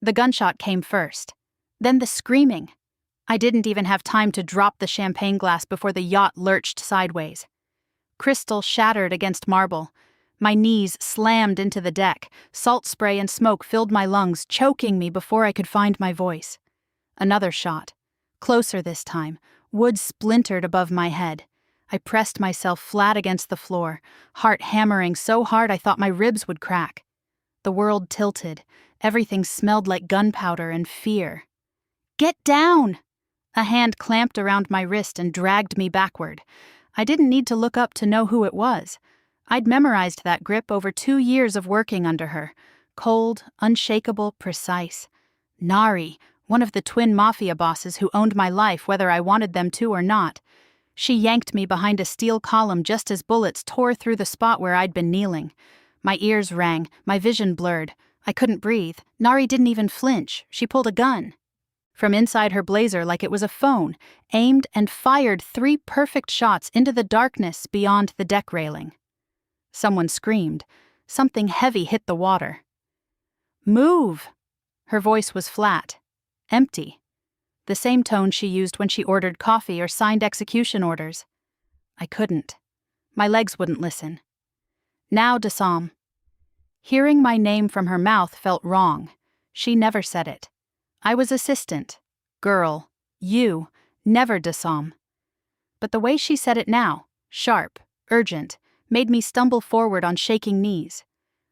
The gunshot came first. Then the screaming. I didn't even have time to drop the champagne glass before the yacht lurched sideways. Crystal shattered against marble. My knees slammed into the deck. Salt spray and smoke filled my lungs, choking me before I could find my voice. Another shot. Closer this time. Wood splintered above my head. I pressed myself flat against the floor, heart hammering so hard I thought my ribs would crack. The world tilted. Everything smelled like gunpowder and fear. "Get down!" A hand clamped around my wrist and dragged me backward. I didn't need to look up to know who it was. I'd memorized that grip over 2 years of working under her. Cold, unshakable, precise. Nari, one of the twin Mafia bosses who owned my life whether I wanted them to or not. She yanked me behind a steel column just as bullets tore through the spot where I'd been kneeling. My ears rang, my vision blurred. I couldn't breathe. Nari didn't even flinch. She pulled a gun. From inside her blazer like it was a phone, aimed and fired 3 perfect shots into the darkness beyond the deck railing. Someone screamed. Something heavy hit the water. "Move!" Her voice was flat, empty. The same tone she used when she ordered coffee or signed execution orders. I couldn't. My legs wouldn't listen. "Now, Dasam." Hearing my name from her mouth felt wrong. She never said it. I was assistant. Girl. You. Never Dasam. But the way she said it now, sharp, urgent, made me stumble forward on shaking knees.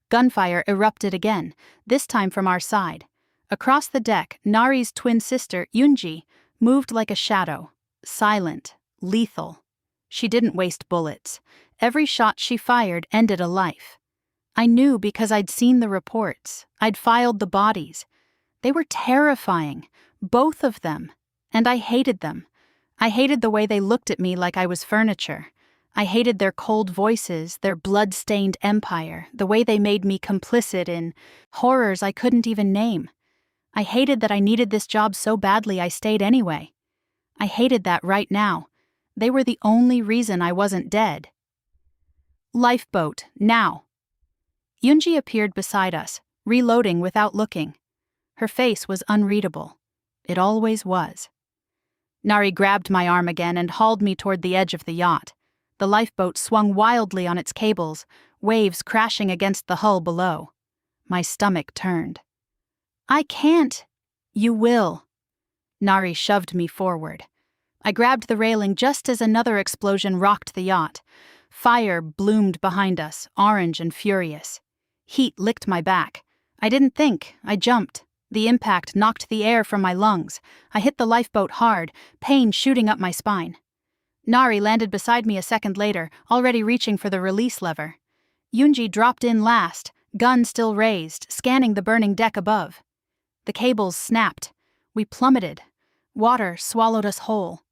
Gunfire erupted again, this time from our side. Across the deck, Nari's twin sister, Eunji, moved like a shadow. Silent. Lethal. She didn't waste bullets. Every shot she fired ended a life. I knew because I'd seen the reports. I'd filed the bodies. They were terrifying, both of them, and I hated them. I hated the way they looked at me like I was furniture. I hated their cold voices, their blood-stained empire, the way they made me complicit in horrors I couldn't even name. I hated that I needed this job so badly I stayed anyway. I hated that right now. They were the only reason I wasn't dead. "Lifeboat, now." Eunji appeared beside us, reloading without looking. Her face was unreadable. It always was. Nari grabbed my arm again and hauled me toward the edge of the yacht. The lifeboat swung wildly on its cables, waves crashing against the hull below. My stomach turned. "I can't." "You will." Nari shoved me forward. I grabbed the railing just as another explosion rocked the yacht. Fire bloomed behind us, orange and furious. Heat licked my back. I didn't think. I jumped. The impact knocked the air from my lungs. I hit the lifeboat hard, pain shooting up my spine. Nari landed beside me a second later, already reaching for the release lever. Eunji dropped in last, gun still raised, scanning the burning deck above. The cables snapped. We plummeted. Water swallowed us whole.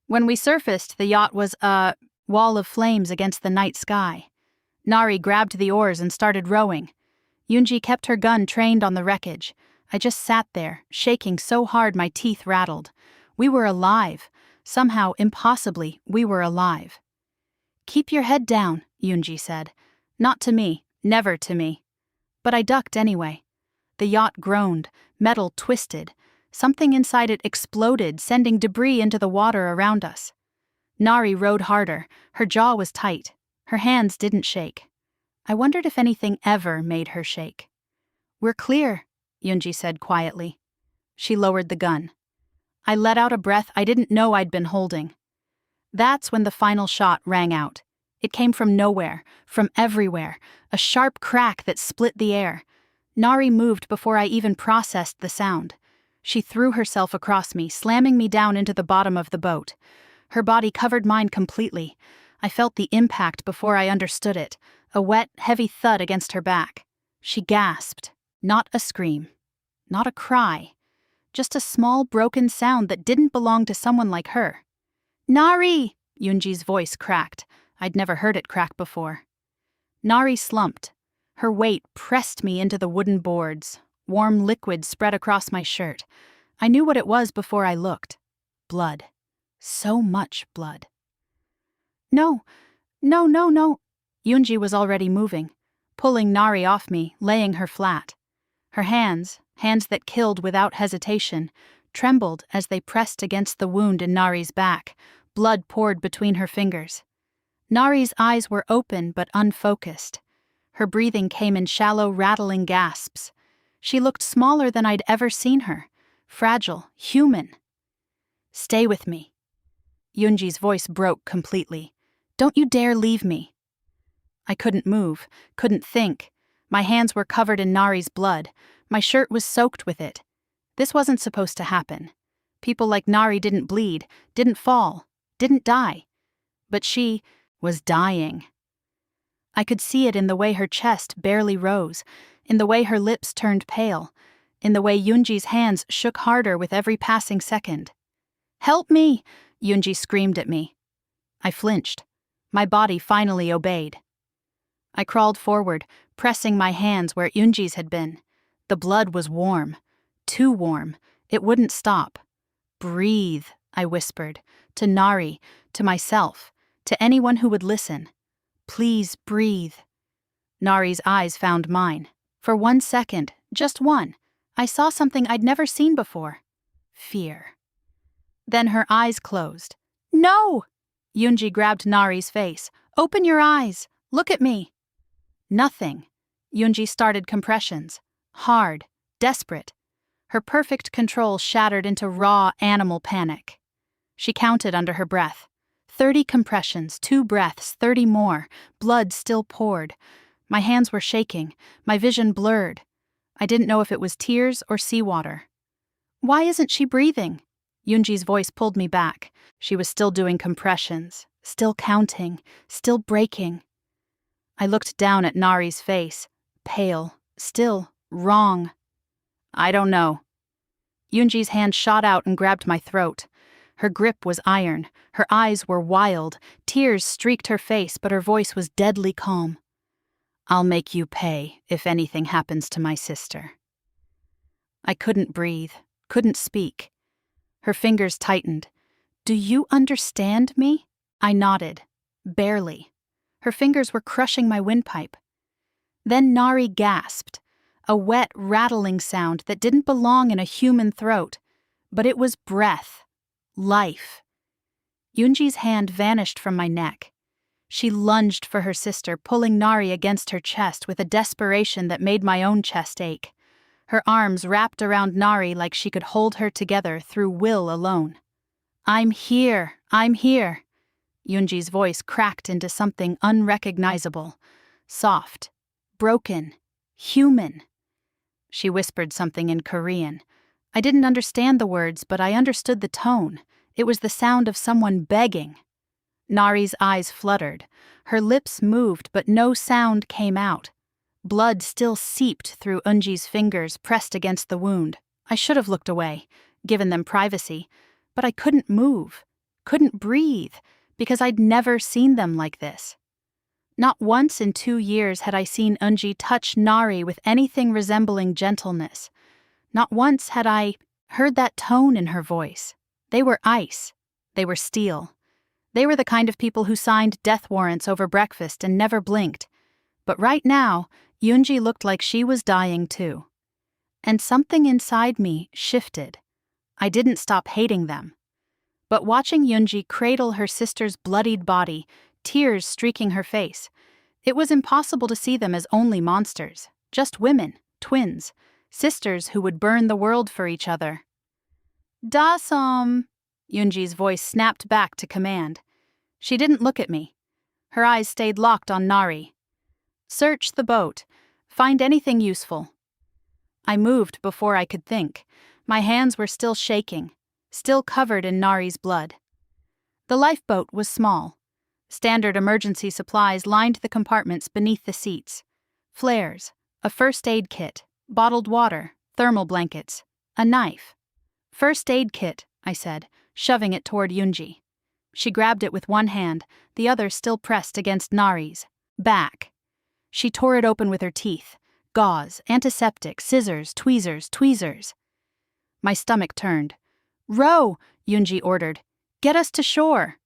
When we surfaced, the yacht was a wall of flames against the night sky. Nari grabbed the oars and started rowing. Eunji kept her gun trained on the wreckage. I just sat there, shaking so hard my teeth rattled. We were alive. Somehow, impossibly, we were alive. "Keep your head down," Eunji said. Not to me, never to me. But I ducked anyway. The yacht groaned, metal twisted. Something inside it exploded, sending debris into the water around us. Nari rowed harder. Her jaw was tight. Her hands didn't shake. I wondered if anything ever made her shake. "We're clear," Eunji said quietly. She lowered the gun. I let out a breath I didn't know I'd been holding. That's when the final shot rang out. It came from nowhere, from everywhere, a sharp crack that split the air. Nari moved before I even processed the sound. She threw herself across me, slamming me down into the bottom of the boat. Her body covered mine completely. I felt the impact before I understood it, a wet, heavy thud against her back. She gasped. Not a scream. Not a cry. Just a small, broken sound that didn't belong to someone like her. "Nari!" Eunji's voice cracked. I'd never heard it crack before. Nari slumped. Her weight pressed me into the wooden boards. Warm liquid spread across my shirt. I knew what it was before I looked. Blood. So much blood. No. Eunji was already moving, pulling Nari off me, laying her flat. Her hands, hands that killed without hesitation, trembled as they pressed against the wound in Nari's back. Blood poured between her fingers. Nari's eyes were open but unfocused. Her breathing came in shallow, rattling gasps. She looked smaller than I'd ever seen her, fragile, human. "Stay with me." Eunji's voice broke completely. "Don't you dare leave me." I couldn't move, couldn't think. My hands were covered in Nari's blood. My shirt was soaked with it. This wasn't supposed to happen. People like Nari didn't bleed, didn't fall, didn't die. But she was dying. I could see it in the way her chest barely rose, in the way her lips turned pale, in the way Eunji's hands shook harder with every passing second. "Help me!" Eunji screamed at me. I flinched. My body finally obeyed. I crawled forward, pressing my hands where Eunji's had been. The blood was warm. Too warm. It wouldn't stop. "Breathe," I whispered, to Nari, to myself, to anyone who would listen. "Please breathe." Nari's eyes found mine. For 1 second, just one, I saw something I'd never seen before. Fear. Then her eyes closed. "No!" Eunji grabbed Nari's face. "Open your eyes. Look at me." Nothing. Eunji started compressions. Hard. Desperate. Her perfect control shattered into raw animal panic. She counted under her breath. 30 compressions, 2 breaths, 30 more. Blood still poured. My hands were shaking, my vision blurred. I didn't know if it was tears or seawater. "Why isn't she breathing?" Eunji's voice pulled me back. She was still doing compressions, still counting, still breaking. I looked down at Nari's face, pale, still, wrong. "I don't know." Eunji's hand shot out and grabbed my throat. Her grip was iron, her eyes were wild, tears streaked her face, but her voice was deadly calm. "I'll make you pay if anything happens to my sister." I couldn't breathe, couldn't speak. Her fingers tightened. "Do you understand me?" I nodded. Barely. Her fingers were crushing my windpipe. Then Nari gasped, a wet, rattling sound that didn't belong in a human throat, but it was breath. Life. Eunji's hand vanished from my neck. She lunged for her sister, pulling Nari against her chest with a desperation that made my own chest ache. Her arms wrapped around Nari like she could hold her together through will alone. "I'm here, I'm here." Eunji's voice cracked into something unrecognizable, soft, broken, human. She whispered something in Korean. I didn't understand the words, but I understood the tone. It was the sound of someone begging. Nari's eyes fluttered. Her lips moved, but no sound came out. Blood still seeped through Eunji's fingers pressed against the wound. I should have looked away, given them privacy, but I couldn't move, couldn't breathe, because I'd never seen them like this. Not once in 2 years had I seen Eunji touch Nari with anything resembling gentleness. Not once had I heard that tone in her voice. They were ice. They were steel. They were the kind of people who signed death warrants over breakfast and never blinked. But right now, Eunji looked like she was dying too. And something inside me shifted. I didn't stop hating them. But watching Eunji cradle her sister's bloodied body, tears streaking her face, it was impossible to see them as only monsters, just women, twins, sisters who would burn the world for each other. "Dasom!" Eunji's voice snapped back to command. She didn't look at me. Her eyes stayed locked on Nari. "Search the boat. Find anything useful." I moved before I could think. My hands were still shaking, still covered in Nari's blood. The lifeboat was small. Standard emergency supplies lined the compartments beneath the seats. Flares, a first aid kit, bottled water, thermal blankets, a knife. "First aid kit," I said, shoving it toward Eunji. She grabbed it with one hand, the other still pressed against Nari's back. She tore it open with her teeth. Gauze, antiseptic, scissors, tweezers. My stomach turned. "Row," Eunji ordered. "Get us to shore."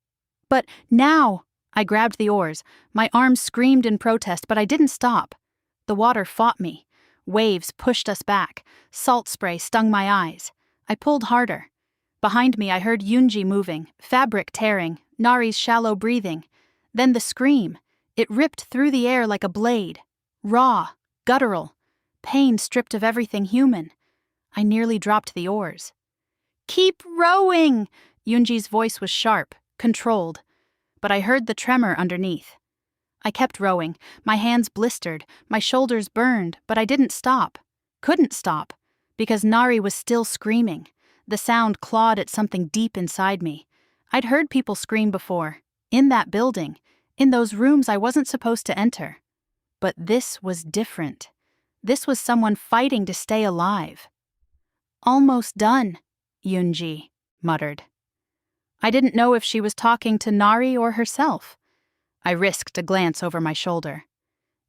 "But now!" I grabbed the oars. My arms screamed in protest, but I didn't stop. The water fought me. Waves pushed us back. Salt spray stung my eyes. I pulled harder. Behind me I heard Eunji moving, fabric tearing, Nari's shallow breathing. Then the scream. It ripped through the air like a blade. Raw, guttural, pain stripped of everything human. I nearly dropped the oars. "Keep rowing!" Eunji's voice was sharp, controlled. But I heard the tremor underneath. I kept rowing, my hands blistered, my shoulders burned, but I didn't stop. Couldn't stop, because Nari was still screaming. The sound clawed at something deep inside me. I'd heard people scream before, in that building, in those rooms I wasn't supposed to enter. But this was different. This was someone fighting to stay alive. "Almost done," Eunji muttered. I didn't know if she was talking to Nari or herself. I risked a glance over my shoulder.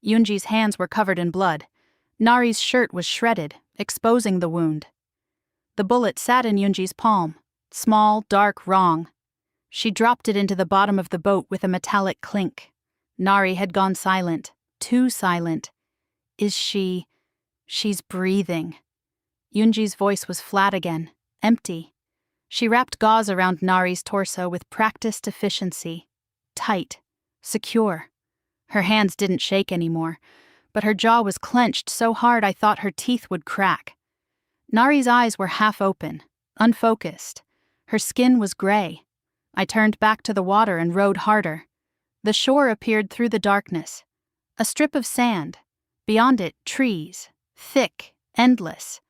Eunji's hands were covered in blood. Nari's shirt was shredded, exposing the wound. The bullet sat in Eunji's palm, small, dark, wrong. She dropped it into the bottom of the boat with a metallic clink. Nari had gone silent, too silent. She's breathing. Eunji's voice was flat again, empty. She wrapped gauze around Nari's torso with practiced efficiency. Tight, secure. Her hands didn't shake anymore, but her jaw was clenched so hard I thought her teeth would crack. Nari's eyes were half open, unfocused. Her skin was gray. I turned back to the water and rowed harder. The shore appeared through the darkness. A strip of sand. Beyond it, trees. Thick, endless.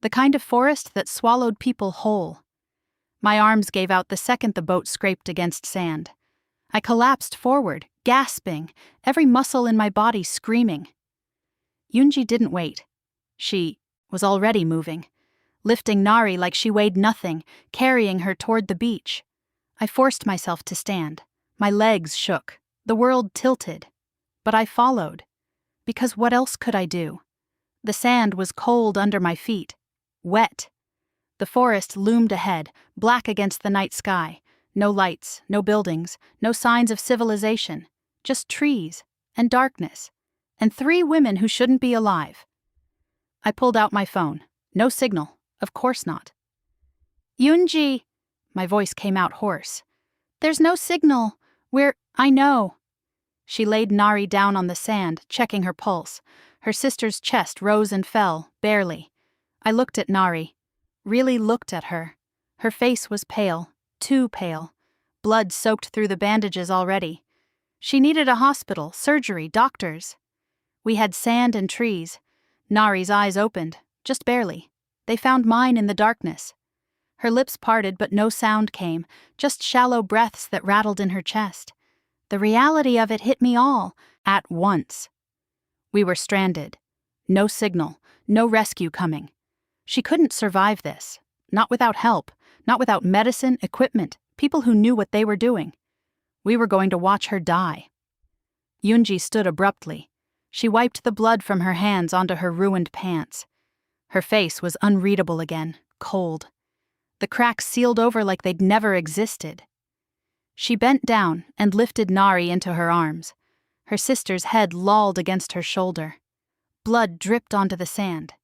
The kind of forest that swallowed people whole. My arms gave out the second the boat scraped against sand. I collapsed forward, gasping, every muscle in my body screaming. Eunji didn't wait. She was already moving, lifting Nari like she weighed nothing, carrying her toward the beach. I forced myself to stand. My legs shook. The world tilted. But I followed. Because what else could I do? The sand was cold under my feet. Wet. The forest loomed ahead, black against the night sky. No lights, no buildings, no signs of civilization. Just trees, and darkness, and 3 women who shouldn't be alive. I pulled out my phone. No signal. Of course not. "Eunji!" My voice came out hoarse. "There's no signal. I know." She laid Nari down on the sand, checking her pulse. Her sister's chest rose and fell, barely. I looked at Nari. Really looked at her. Her face was pale, too pale. Blood soaked through the bandages already. She needed a hospital, surgery, doctors. We had sand and trees. Nari's eyes opened, just barely. They found mine in the darkness. Her lips parted, but no sound came, just shallow breaths that rattled in her chest. The reality of it hit me all, at once. We were stranded. No signal, no rescue coming. She couldn't survive this. Not without help, not without medicine, equipment, people who knew what they were doing. We were going to watch her die. Eunji stood abruptly. She wiped the blood from her hands onto her ruined pants. Her face was unreadable again, cold. The cracks sealed over like they'd never existed. She bent down and lifted Nari into her arms. Her sister's head lolled against her shoulder. Blood dripped onto the sand.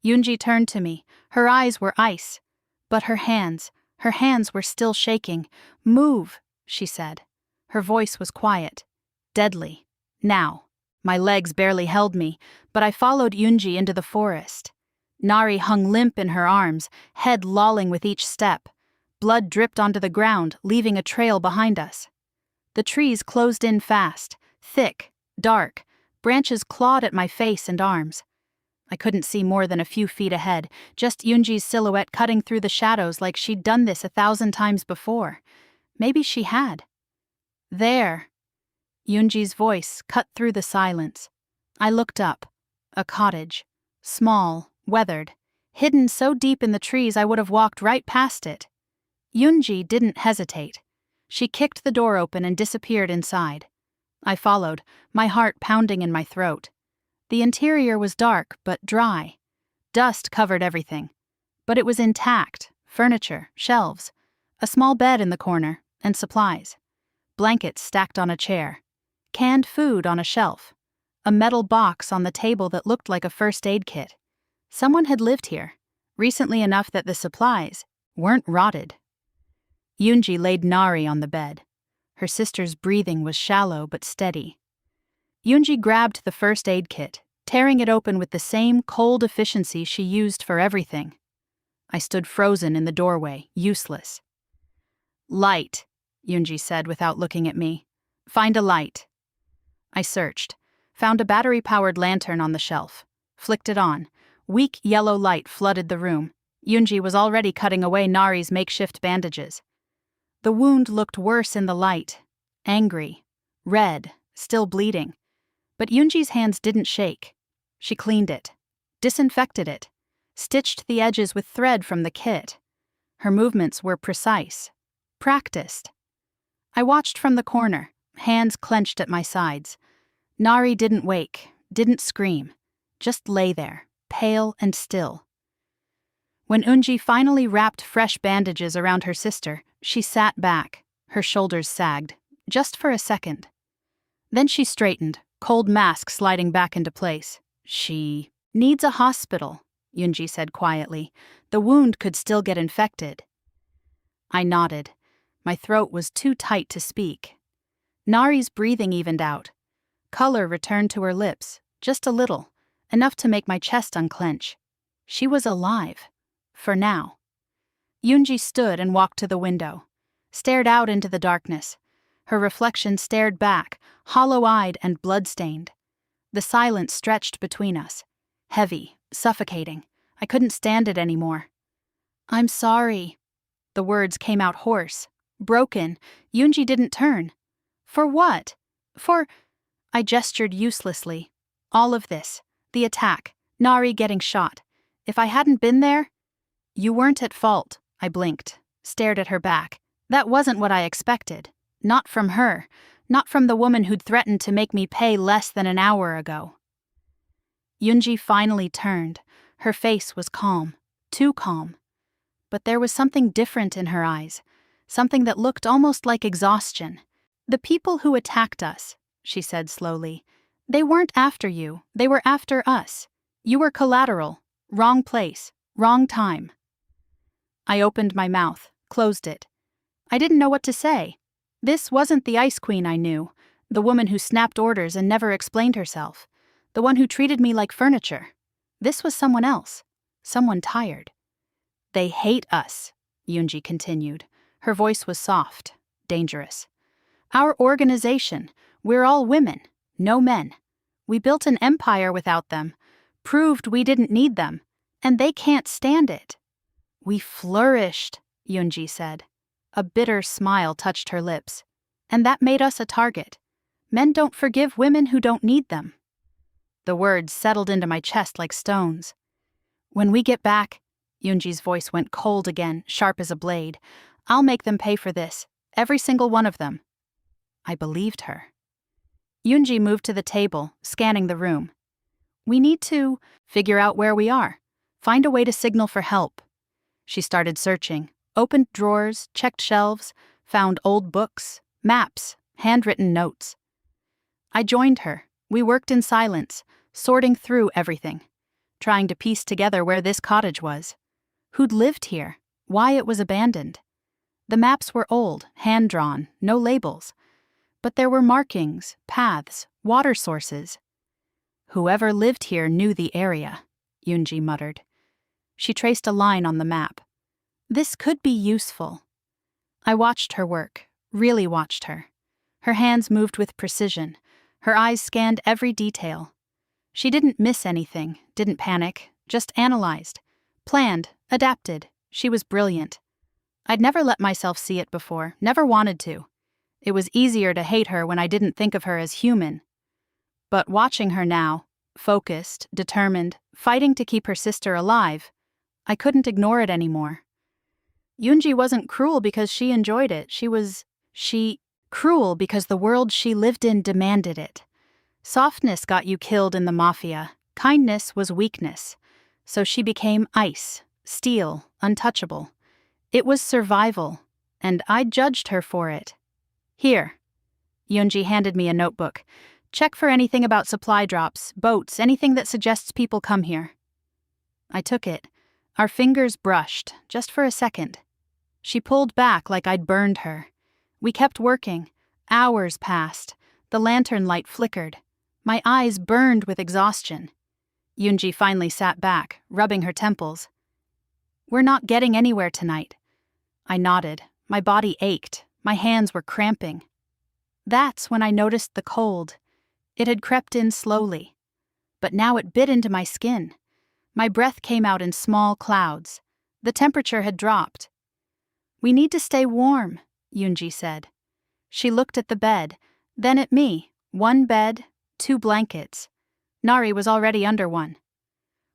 Eunji turned to me. Her eyes were ice. But her hands were still shaking. "Move," she said. Her voice was quiet. Deadly. Now. My legs barely held me, but I followed Eunji into the forest. Nari hung limp in her arms, head lolling with each step. Blood dripped onto the ground, leaving a trail behind us. The trees closed in fast, thick, dark. Branches clawed at my face and arms. I couldn't see more than a few feet ahead, just Eunji's silhouette cutting through the shadows like she'd done this 1,000 times before. Maybe she had. There. Eunji's voice cut through the silence. I looked up. A cottage. Small, weathered. Hidden so deep in the trees I would have walked right past it. Eunji didn't hesitate. She kicked the door open and disappeared inside. I followed, my heart pounding in my throat. The interior was dark but dry. Dust covered everything. But it was intact. Furniture, shelves, a small bed in the corner, and supplies. Blankets stacked on a chair. Canned food on a shelf. A metal box on the table that looked like a first aid kit. Someone had lived here, recently enough that the supplies weren't rotted. Eunji laid Nari on the bed. Her sister's breathing was shallow but steady. Eunji grabbed the first aid kit, tearing it open with the same cold efficiency she used for everything. I stood frozen in the doorway, useless. "Light," Eunji said without looking at me. "Find a light." I searched, found a battery-powered lantern on the shelf, flicked it on. Weak yellow light flooded the room. Eunji was already cutting away Nari's makeshift bandages. The wound looked worse in the light, angry, red, still bleeding. But Eunji's hands didn't shake. She cleaned it, disinfected it, stitched the edges with thread from the kit. Her movements were precise, practiced. I watched from the corner, hands clenched at my sides. Nari didn't wake, didn't scream, just lay there, pale and still. When Eunji finally wrapped fresh bandages around her sister, she sat back, her shoulders sagged, just for a second. Then she straightened, cold mask sliding back into place. "She needs a hospital," Eunji said quietly. "The wound could still get infected." I nodded. My throat was too tight to speak. Nari's breathing evened out. Color returned to her lips, just a little, enough to make my chest unclench. She was alive. For now. Eunji stood and walked to the window, stared out into the darkness. Her reflection stared back, hollow-eyed and blood-stained. The silence stretched between us, heavy, suffocating. I couldn't stand it anymore. "I'm sorry." The words came out hoarse, broken. Eunji didn't turn. "For what? For—" I gestured uselessly. "All of this. The attack. Nari getting shot. If I hadn't been there—" "You weren't at fault." I blinked, stared at her back. That wasn't what I expected. Not from her. Not from the woman who'd threatened to make me pay less than an hour ago. Eunji finally turned. Her face was calm. Too calm. But there was something different in her eyes. Something that looked almost like exhaustion. "The people who attacked us," she said slowly, "they weren't after you. They were after us. You were collateral. Wrong place. Wrong time." I opened my mouth, closed it. I didn't know what to say. This wasn't the Ice Queen I knew, the woman who snapped orders and never explained herself, the one who treated me like furniture. This was someone else, someone tired. "They hate us," Eunji continued. Her voice was soft, dangerous. "Our organization, we're all women, no men. We built an empire without them, proved we didn't need them, and they can't stand it." "We flourished," Eunji said. A bitter smile touched her lips. "And that made us a target. Men don't forgive women who don't need them." The words settled into my chest like stones. "When we get back," Eunji's voice went cold again, sharp as a blade, "I'll make them pay for this. Every single one of them." I believed her. Eunji moved to the table, scanning the room. "We need to figure out where we are. Find a way to signal for help." She started searching, opened drawers, checked shelves, found old books, maps, handwritten notes. I joined her. We worked in silence, sorting through everything, trying to piece together where this cottage was, who'd lived here, why it was abandoned. The maps were old, hand-drawn, no labels. But there were markings, paths, water sources. "Whoever lived here knew the area," Eunji muttered. She traced a line on the map. "This could be useful." I watched her work, really watched her. Her hands moved with precision. Her eyes scanned every detail. She didn't miss anything, didn't panic, just analyzed, planned, adapted. She was brilliant. I'd never let myself see it before, never wanted to. It was easier to hate her when I didn't think of her as human. But watching her now, focused, determined, fighting to keep her sister alive, I couldn't ignore it anymore. Eunji wasn't cruel because she enjoyed it. She cruel because the world she lived in demanded it. Softness got you killed in the Mafia. Kindness was weakness. So she became ice, steel, untouchable. It was survival, and I judged her for it. "Here." Eunji handed me a notebook. Check for anything about supply drops, boats, anything that suggests people come here. I took it. Our fingers brushed, just for a second. She pulled back like I'd burned her. We kept working. Hours passed. The lantern light flickered. My eyes burned with exhaustion. Eunji finally sat back, rubbing her temples. We're not getting anywhere tonight. I nodded. My body ached. My hands were cramping. That's when I noticed the cold. It had crept in slowly. But now it bit into my skin. My breath came out in small clouds. The temperature had dropped. We need to stay warm, Eunji said. She looked at the bed, then at me. 1 bed, 2 blankets. Nari was already under one.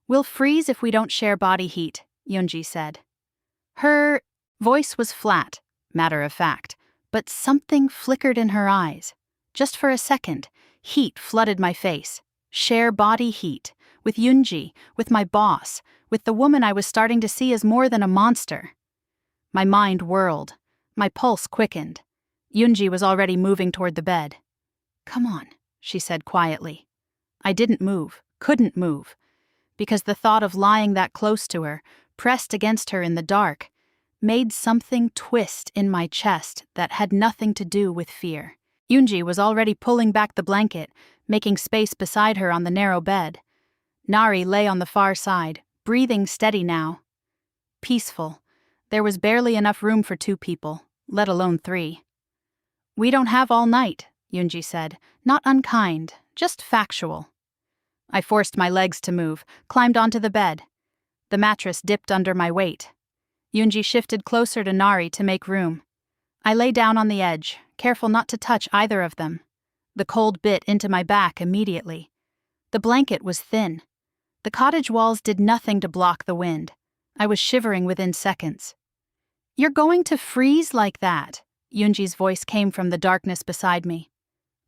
We'll freeze if we don't share body heat, Eunji said. Her voice was flat, matter of fact, but something flickered in her eyes. Just for a second, heat flooded my face. Share body heat. With Eunji, with my boss, with the woman I was starting to see as more than a monster. My mind whirled. My pulse quickened. Eunji was already moving toward the bed. Come on, she said quietly. I didn't move, couldn't move, because the thought of lying that close to her, pressed against her in the dark, made something twist in my chest that had nothing to do with fear. Eunji was already pulling back the blanket, making space beside her on the narrow bed. Nari lay on the far side, breathing steady now. Peaceful. There was barely enough room for 2 people, let alone 3. We don't have all night, Eunji said, not unkind, just factual. I forced my legs to move, climbed onto the bed. The mattress dipped under my weight. Eunji shifted closer to Nari to make room. I lay down on the edge, careful not to touch either of them. The cold bit into my back immediately. The blanket was thin. The cottage walls did nothing to block the wind. I was shivering within seconds. You're going to freeze like that, Eunji's voice came from the darkness beside me.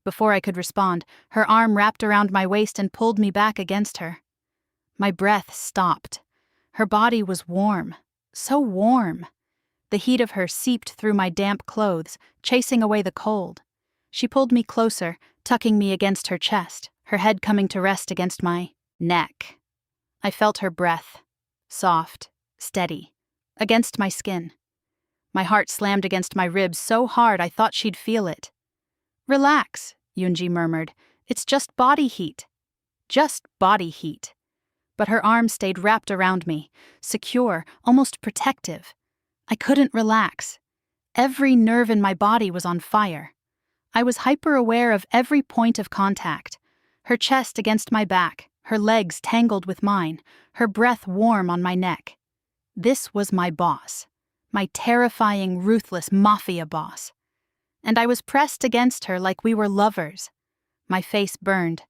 Before I could respond, her arm wrapped around my waist and pulled me back against her. My breath stopped. Her body was warm, so warm. The heat of her seeped through my damp clothes, chasing away the cold. She pulled me closer, tucking me against her chest, her head coming to rest against my neck. I felt her breath, soft, steady, against my skin. My heart slammed against my ribs so hard I thought she'd feel it. Relax, Eunji murmured. It's just body heat. Just body heat. But her arm stayed wrapped around me, secure, almost protective. I couldn't relax. Every nerve in my body was on fire. I was hyper-aware of every point of contact. Her chest against my back, her legs tangled with mine, her breath warm on my neck. This was my boss, my terrifying, ruthless Mafia boss. And I was pressed against her like we were lovers. My face burned,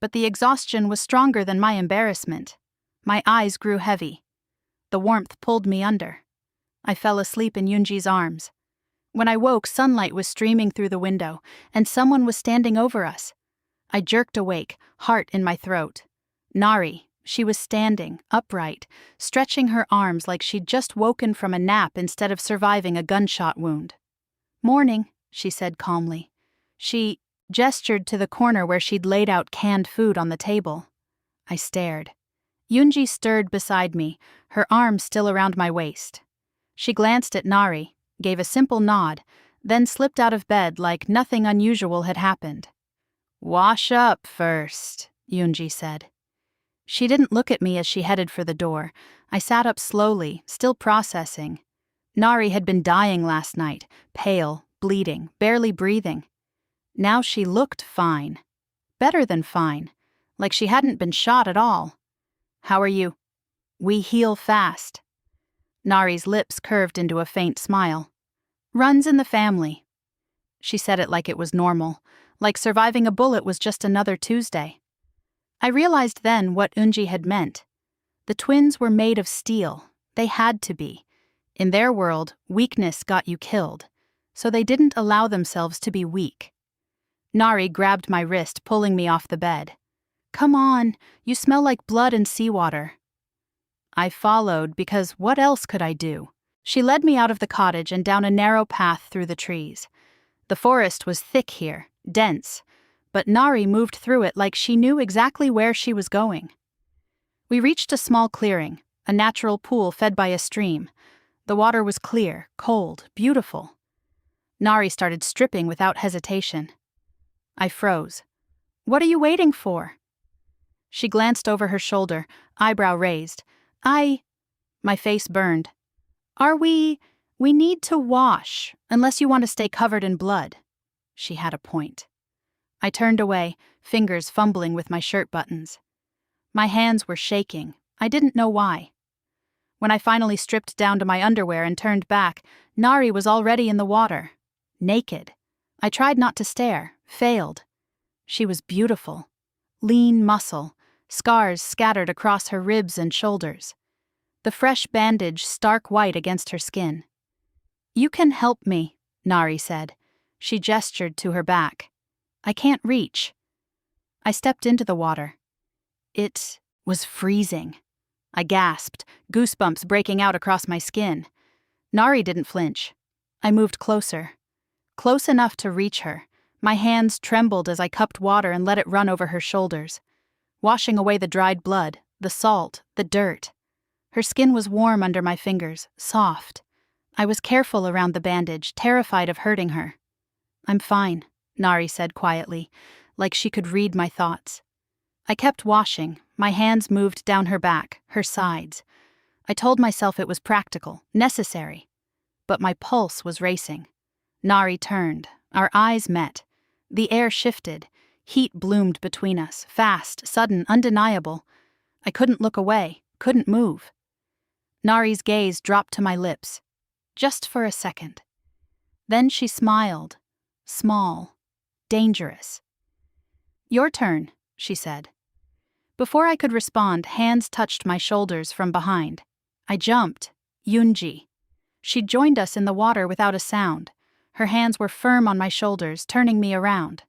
but the exhaustion was stronger than my embarrassment. My eyes grew heavy. The warmth pulled me under. I fell asleep in Eunji's arms. When I woke, sunlight was streaming through the window, and someone was standing over us. I jerked awake, heart in my throat. Nari, she was standing, upright, stretching her arms like she'd just woken from a nap instead of surviving a gunshot wound. Morning, she said calmly. She gestured to the corner where she'd laid out canned food on the table. I stared. Eunji stirred beside me, her arm still around my waist. She glanced at Nari, gave a simple nod, then slipped out of bed like nothing unusual had happened. Wash up first, Eunji said. She didn't look at me as she headed for the door. I sat up slowly, still processing. Nari had been dying last night, pale, bleeding, barely breathing. Now she looked fine. Better than fine. Like she hadn't been shot at all. How are you? We heal fast. Nari's lips curved into a faint smile. Runs in the family. She said it like it was normal, like surviving a bullet was just another Tuesday. I realized then what Eunji had meant. The twins were made of steel. They had to be. In their world, weakness got you killed, so they didn't allow themselves to be weak. Nari grabbed my wrist, pulling me off the bed. Come on, you smell like blood and seawater. I followed because what else could I do? She led me out of the cottage and down a narrow path through the trees. The forest was thick here, dense, but Nari moved through it like she knew exactly where she was going. We reached a small clearing, a natural pool fed by a stream. The water was clear, cold, beautiful. Nari started stripping without hesitation. I froze. "What are you waiting for?" She glanced over her shoulder, eyebrow raised. My face burned. We need to wash, unless you want to stay covered in blood." She had a point. I turned away, fingers fumbling with my shirt buttons. My hands were shaking. I didn't know why. When I finally stripped down to my underwear and turned back, Nari was already in the water. Naked. I tried not to stare, failed. She was beautiful. Lean muscle, scars scattered across her ribs and shoulders. The fresh bandage stark white against her skin. "You can help me," Nari said. She gestured to her back. "I can't reach." I stepped into the water. It was freezing. I gasped, goosebumps breaking out across my skin. Nari didn't flinch. I moved closer. Close enough to reach her. My hands trembled as I cupped water and let it run over her shoulders, washing away the dried blood, the salt, the dirt. Her skin was warm under my fingers, soft. I was careful around the bandage, terrified of hurting her. "I'm fine," Nari said quietly, like she could read my thoughts. I kept washing. My hands moved down her back, her sides. I told myself it was practical, necessary. But my pulse was racing. Nari turned. Our eyes met. The air shifted. Heat bloomed between us, fast, sudden, undeniable. I couldn't look away, couldn't move. Nari's gaze dropped to my lips. Just for a second. Then she smiled. Small. Dangerous. "Your turn," she said. Before I could respond, hands touched my shoulders from behind. I jumped. Eunji. She joined us in the water without a sound. Her hands were firm on my shoulders, turning me around.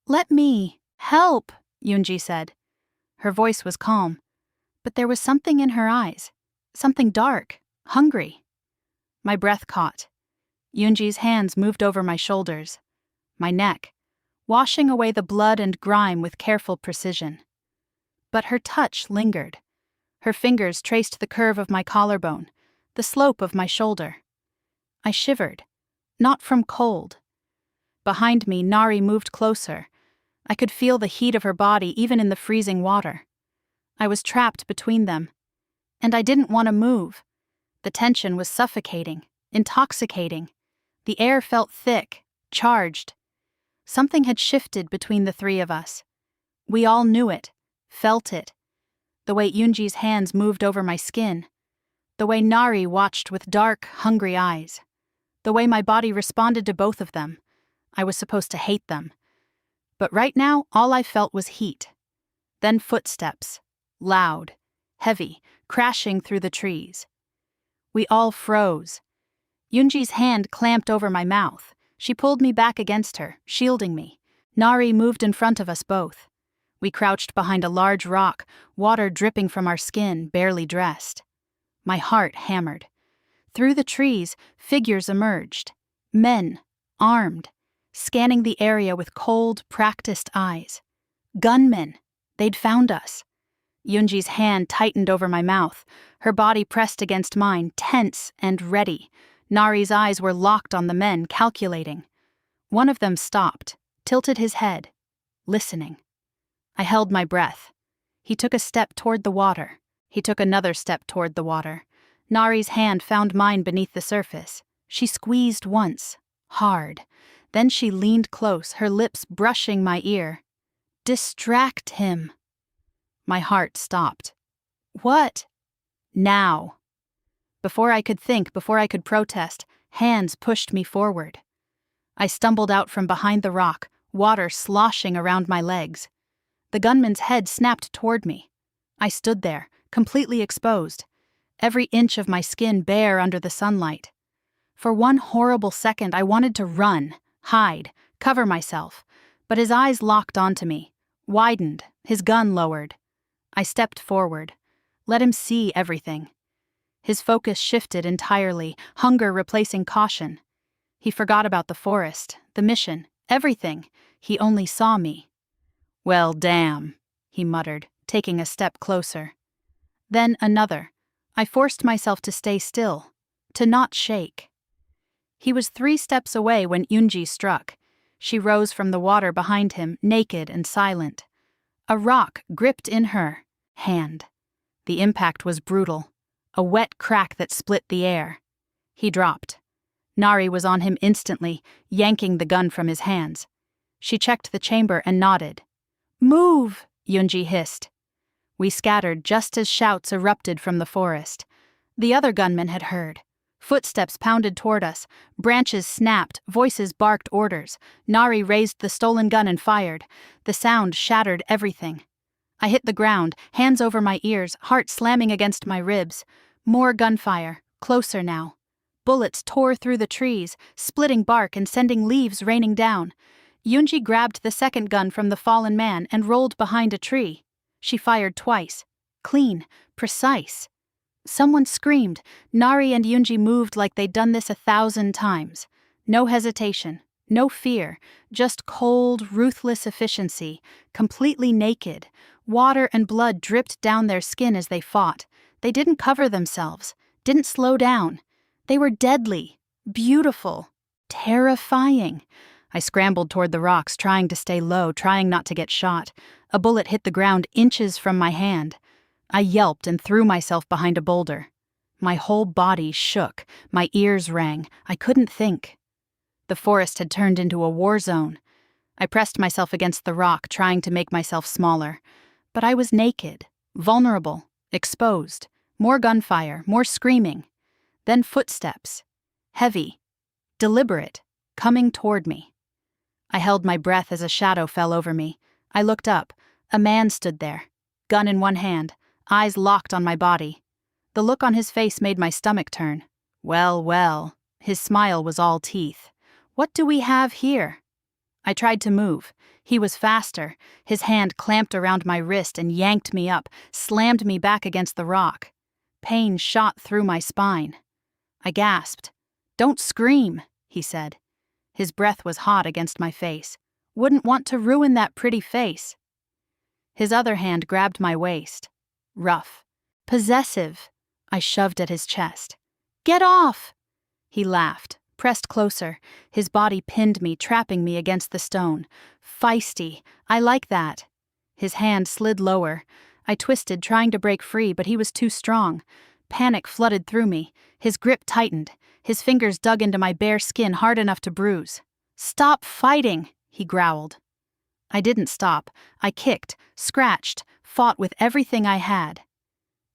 "Let me help," Eunji said. Her voice was calm, but there was something in her eyes. Something dark, hungry. My breath caught. Eunji's hands moved over my shoulders, my neck, washing away the blood and grime with careful precision. But her touch lingered. Her fingers traced the curve of my collarbone, the slope of my shoulder. I shivered, not from cold. Behind me, Nari moved closer. I could feel the heat of her body even in the freezing water. I was trapped between them. And I didn't want to move. The tension was suffocating, intoxicating. The air felt thick, charged. Something had shifted between the three of us. We all knew it, felt it. The way Eunji's hands moved over my skin. The way Nari watched with dark, hungry eyes. The way my body responded to both of them. I was supposed to hate them. But right now, all I felt was heat. Then footsteps. Loud, heavy, crashing through the trees. We all froze. Eunji's hand clamped over my mouth. She pulled me back against her, shielding me. Nari moved in front of us both. We crouched behind a large rock, water dripping from our skin, barely dressed. My heart hammered. Through the trees, figures emerged. Men, armed, scanning the area with cold, practiced eyes. Gunmen. They'd found us. Eunji's hand tightened over my mouth, her body pressed against mine, tense and ready. Nari's eyes were locked on the men, calculating. One of them stopped, tilted his head, listening. I held my breath. He took a step toward the water. He took another step toward the water. Nari's hand found mine beneath the surface. She squeezed once, hard. Then she leaned close, her lips brushing my ear. "Distract him." My heart stopped. "What?" "Now." Before I could think, before I could protest, hands pushed me forward. I stumbled out from behind the rock, water sloshing around my legs. The gunman's head snapped toward me. I stood there, completely exposed, every inch of my skin bare under the sunlight. For one horrible second, I wanted to run, hide, cover myself, but his eyes locked onto me, widened, his gun lowered. I stepped forward, let him see everything. His focus shifted entirely, hunger replacing caution. He forgot about the forest, the mission, everything. He only saw me. "Well, damn," he muttered, taking a step closer. Then another. I forced myself to stay still, to not shake. He was 3 steps away when Eunji struck. She rose from the water behind him, naked and silent. A rock gripped in her hand. The impact was brutal, a wet crack that split the air. He dropped. Nari was on him instantly, yanking the gun from his hands. She checked the chamber and nodded. "Move!" Eunji hissed. We scattered just as shouts erupted from the forest. The other gunmen had heard. Footsteps pounded toward us, branches snapped, voices barked orders. Nari raised the stolen gun and fired. The sound shattered everything. I hit the ground, hands over my ears, heart slamming against my ribs. More gunfire, closer now. Bullets tore through the trees, splitting bark and sending leaves raining down. Eunji grabbed the second gun from the fallen man and rolled behind a tree. She fired twice. Clean, precise. Someone screamed. Nari and Eunji moved like they'd done this 1,000 times. No hesitation, no fear, just cold, ruthless efficiency, completely naked. Water and blood dripped down their skin as they fought. They didn't cover themselves, didn't slow down. They were deadly, beautiful, terrifying. I scrambled toward the rocks, trying to stay low, trying not to get shot. A bullet hit the ground inches from my hand. I yelped and threw myself behind a boulder. My whole body shook, my ears rang, I couldn't think. The forest had turned into a war zone. I pressed myself against the rock, trying to make myself smaller. But I was naked, vulnerable, exposed. More gunfire, more screaming. Then footsteps. Heavy, deliberate, coming toward me. I held my breath as a shadow fell over me. I looked up. A man stood there, gun in one hand, eyes locked on my body. The look on his face made my stomach turn. Well, well, his smile was all teeth. What do we have here? I tried to move. He was faster. His hand clamped around my wrist and yanked me up, slammed me back against the rock. Pain shot through my spine. I gasped. "Don't scream," he said. His breath was hot against my face. Wouldn't want to ruin that pretty face. His other hand grabbed my waist. Rough. Possessive. I shoved at his chest. "Get off!" He laughed, pressed closer. His body pinned me, trapping me against the stone. Feisty. I like that. His hand slid lower. I twisted, trying to break free, but he was too strong. Panic flooded through me. His grip tightened. His fingers dug into my bare skin hard enough to bruise. "Stop fighting," he growled. I didn't stop. I kicked, scratched, fought with everything I had.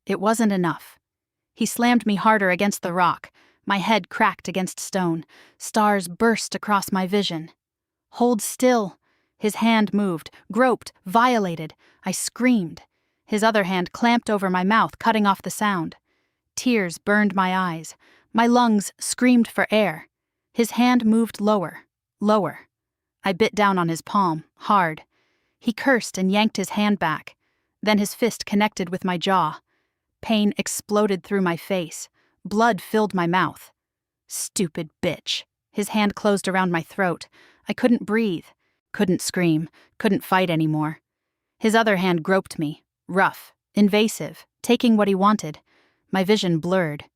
It wasn't enough. He slammed me harder against the rock. My head cracked against stone. Stars burst across my vision. "Hold still." His hand moved, groped, violated. I screamed. His other hand clamped over my mouth, cutting off the sound. Tears burned my eyes. My lungs screamed for air. His hand moved lower, lower. I bit down on his palm, hard. He cursed and yanked his hand back. Then his fist connected with my jaw. Pain exploded through my face. Blood filled my mouth. Stupid bitch. His hand closed around my throat. I couldn't breathe, couldn't scream, couldn't fight anymore. His other hand groped me, rough, invasive, taking what he wanted. My vision blurred.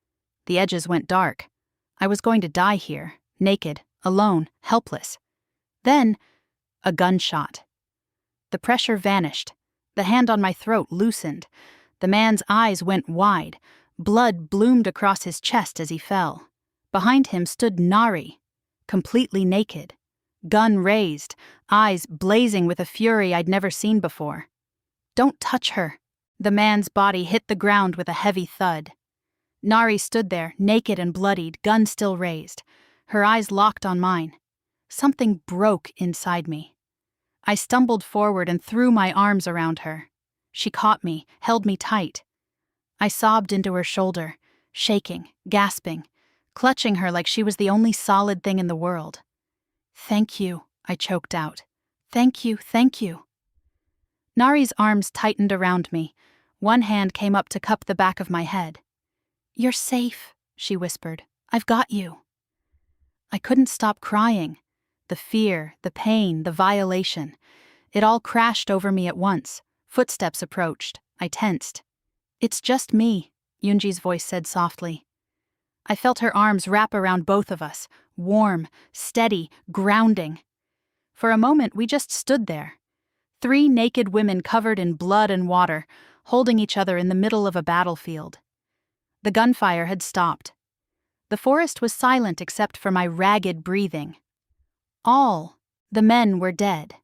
The edges went dark. I was going to die here, naked, alone, helpless. Then, a gunshot. The pressure vanished. The hand on my throat loosened. The man's eyes went wide. Blood bloomed across his chest as he fell. Behind him stood Nari, completely naked. Gun raised, eyes blazing with a fury I'd never seen before. "Don't touch her." The man's body hit the ground with a heavy thud. Nari stood there, naked and bloodied, gun still raised. Her eyes locked on mine. Something broke inside me. I stumbled forward and threw my arms around her. She caught me, held me tight. I sobbed into her shoulder, shaking, gasping, clutching her like she was the only solid thing in the world. "Thank you," I choked out. "Thank you, thank you." Nari's arms tightened around me. One hand came up to cup the back of my head. "You're safe," she whispered. "I've got you." I couldn't stop crying. The fear, the pain, the violation. It all crashed over me at once. Footsteps approached. I tensed. "It's just me," Eunji's voice said softly. I felt her arms wrap around both of us, warm, steady, grounding. For a moment, we just stood there. 3 naked women covered in blood and water, holding each other in the middle of a battlefield. The gunfire had stopped. The forest was silent except for my ragged breathing. All the men were dead.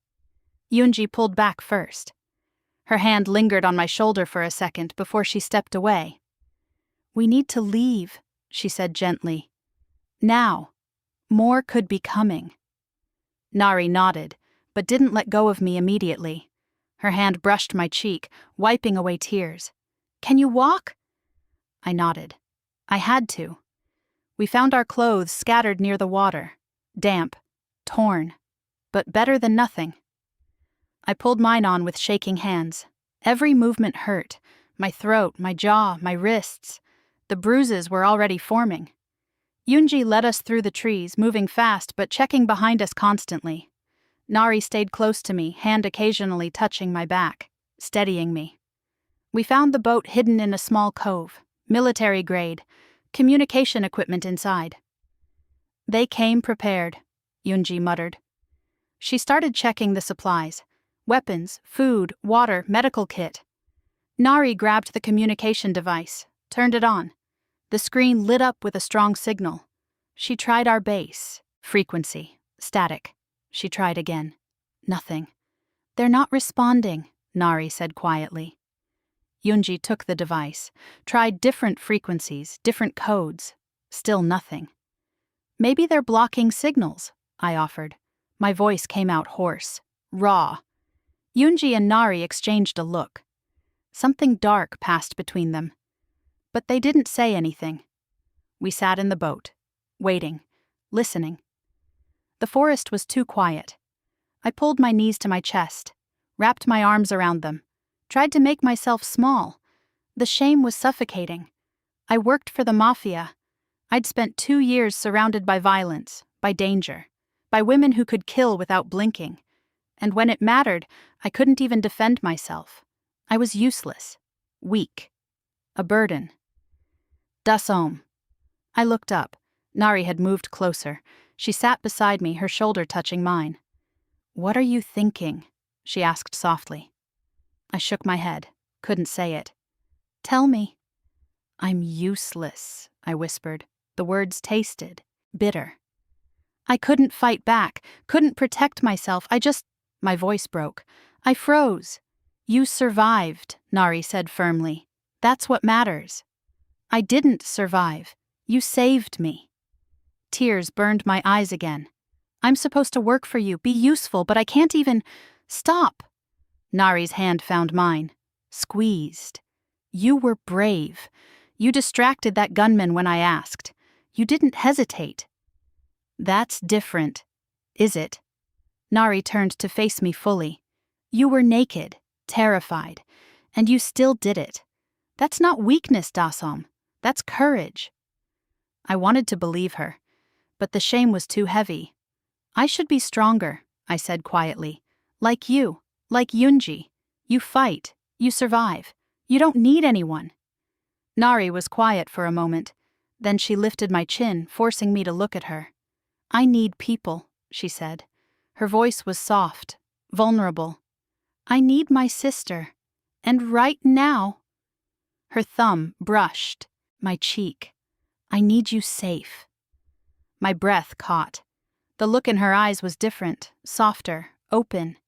Eunji pulled back first. Her hand lingered on my shoulder for a second before she stepped away. "We need to leave," she said gently. "Now. More could be coming." Nari nodded, but didn't let go of me immediately. Her hand brushed my cheek, wiping away tears. "Can you walk?" I nodded. I had to. We found our clothes scattered near the water, damp, torn, but better than nothing. I pulled mine on with shaking hands. Every movement hurt. My throat, my jaw, my wrists. The bruises were already forming. Eunji led us through the trees, moving fast but checking behind us constantly. Nari stayed close to me, hand occasionally touching my back, steadying me. We found the boat hidden in a small cove, military grade, communication equipment inside. "They came prepared," Eunji muttered. She started checking the supplies. Weapons, food, water, medical kit. Nari grabbed the communication device, turned it on. The screen lit up with a strong signal. She tried our base. Frequency. Static. She tried again. Nothing. "They're not responding," Nari said quietly. Eunji took the device, tried different frequencies, different codes. Still nothing. "Maybe they're blocking signals," I offered. My voice came out hoarse, raw. Eunji and Nari exchanged a look. Something dark passed between them. But they didn't say anything. We sat in the boat, waiting, listening. The forest was too quiet. I pulled my knees to my chest, wrapped my arms around them, tried to make myself small. The shame was suffocating. I worked for the Mafia. I'd spent 2 years surrounded by violence, by danger, by women who could kill without blinking. And when it mattered, I couldn't even defend myself. I was useless, weak, a burden. "Das Om." I looked up. Nari had moved closer. She sat beside me, her shoulder touching mine. "What are you thinking?" she asked softly. I shook my head, couldn't say it. "Tell me." "I'm useless," I whispered. The words tasted bitter. I couldn't fight back, couldn't protect myself. My voice broke. I froze. "You survived," Nari said firmly. "That's what matters." "I didn't survive. You saved me." Tears burned my eyes again. "I'm supposed to work for you, be useful, but I can't even... Stop!" Nari's hand found mine. Squeezed. "You were brave. You distracted that gunman when I asked. You didn't hesitate." "That's different. Is it?" Nari turned to face me fully. "You were naked, terrified, and you still did it. That's not weakness, Dasom. That's courage." I wanted to believe her, but the shame was too heavy. "I should be stronger," I said quietly. "Like you, like Eunji. You fight, you survive. You don't need anyone." Nari was quiet for a moment. Then she lifted my chin, forcing me to look at her. "I need people," she said. Her voice was soft, vulnerable. "I need my sister. And right now." Her thumb brushed my cheek. "I need you safe." My breath caught. The look in her eyes was different, softer, open.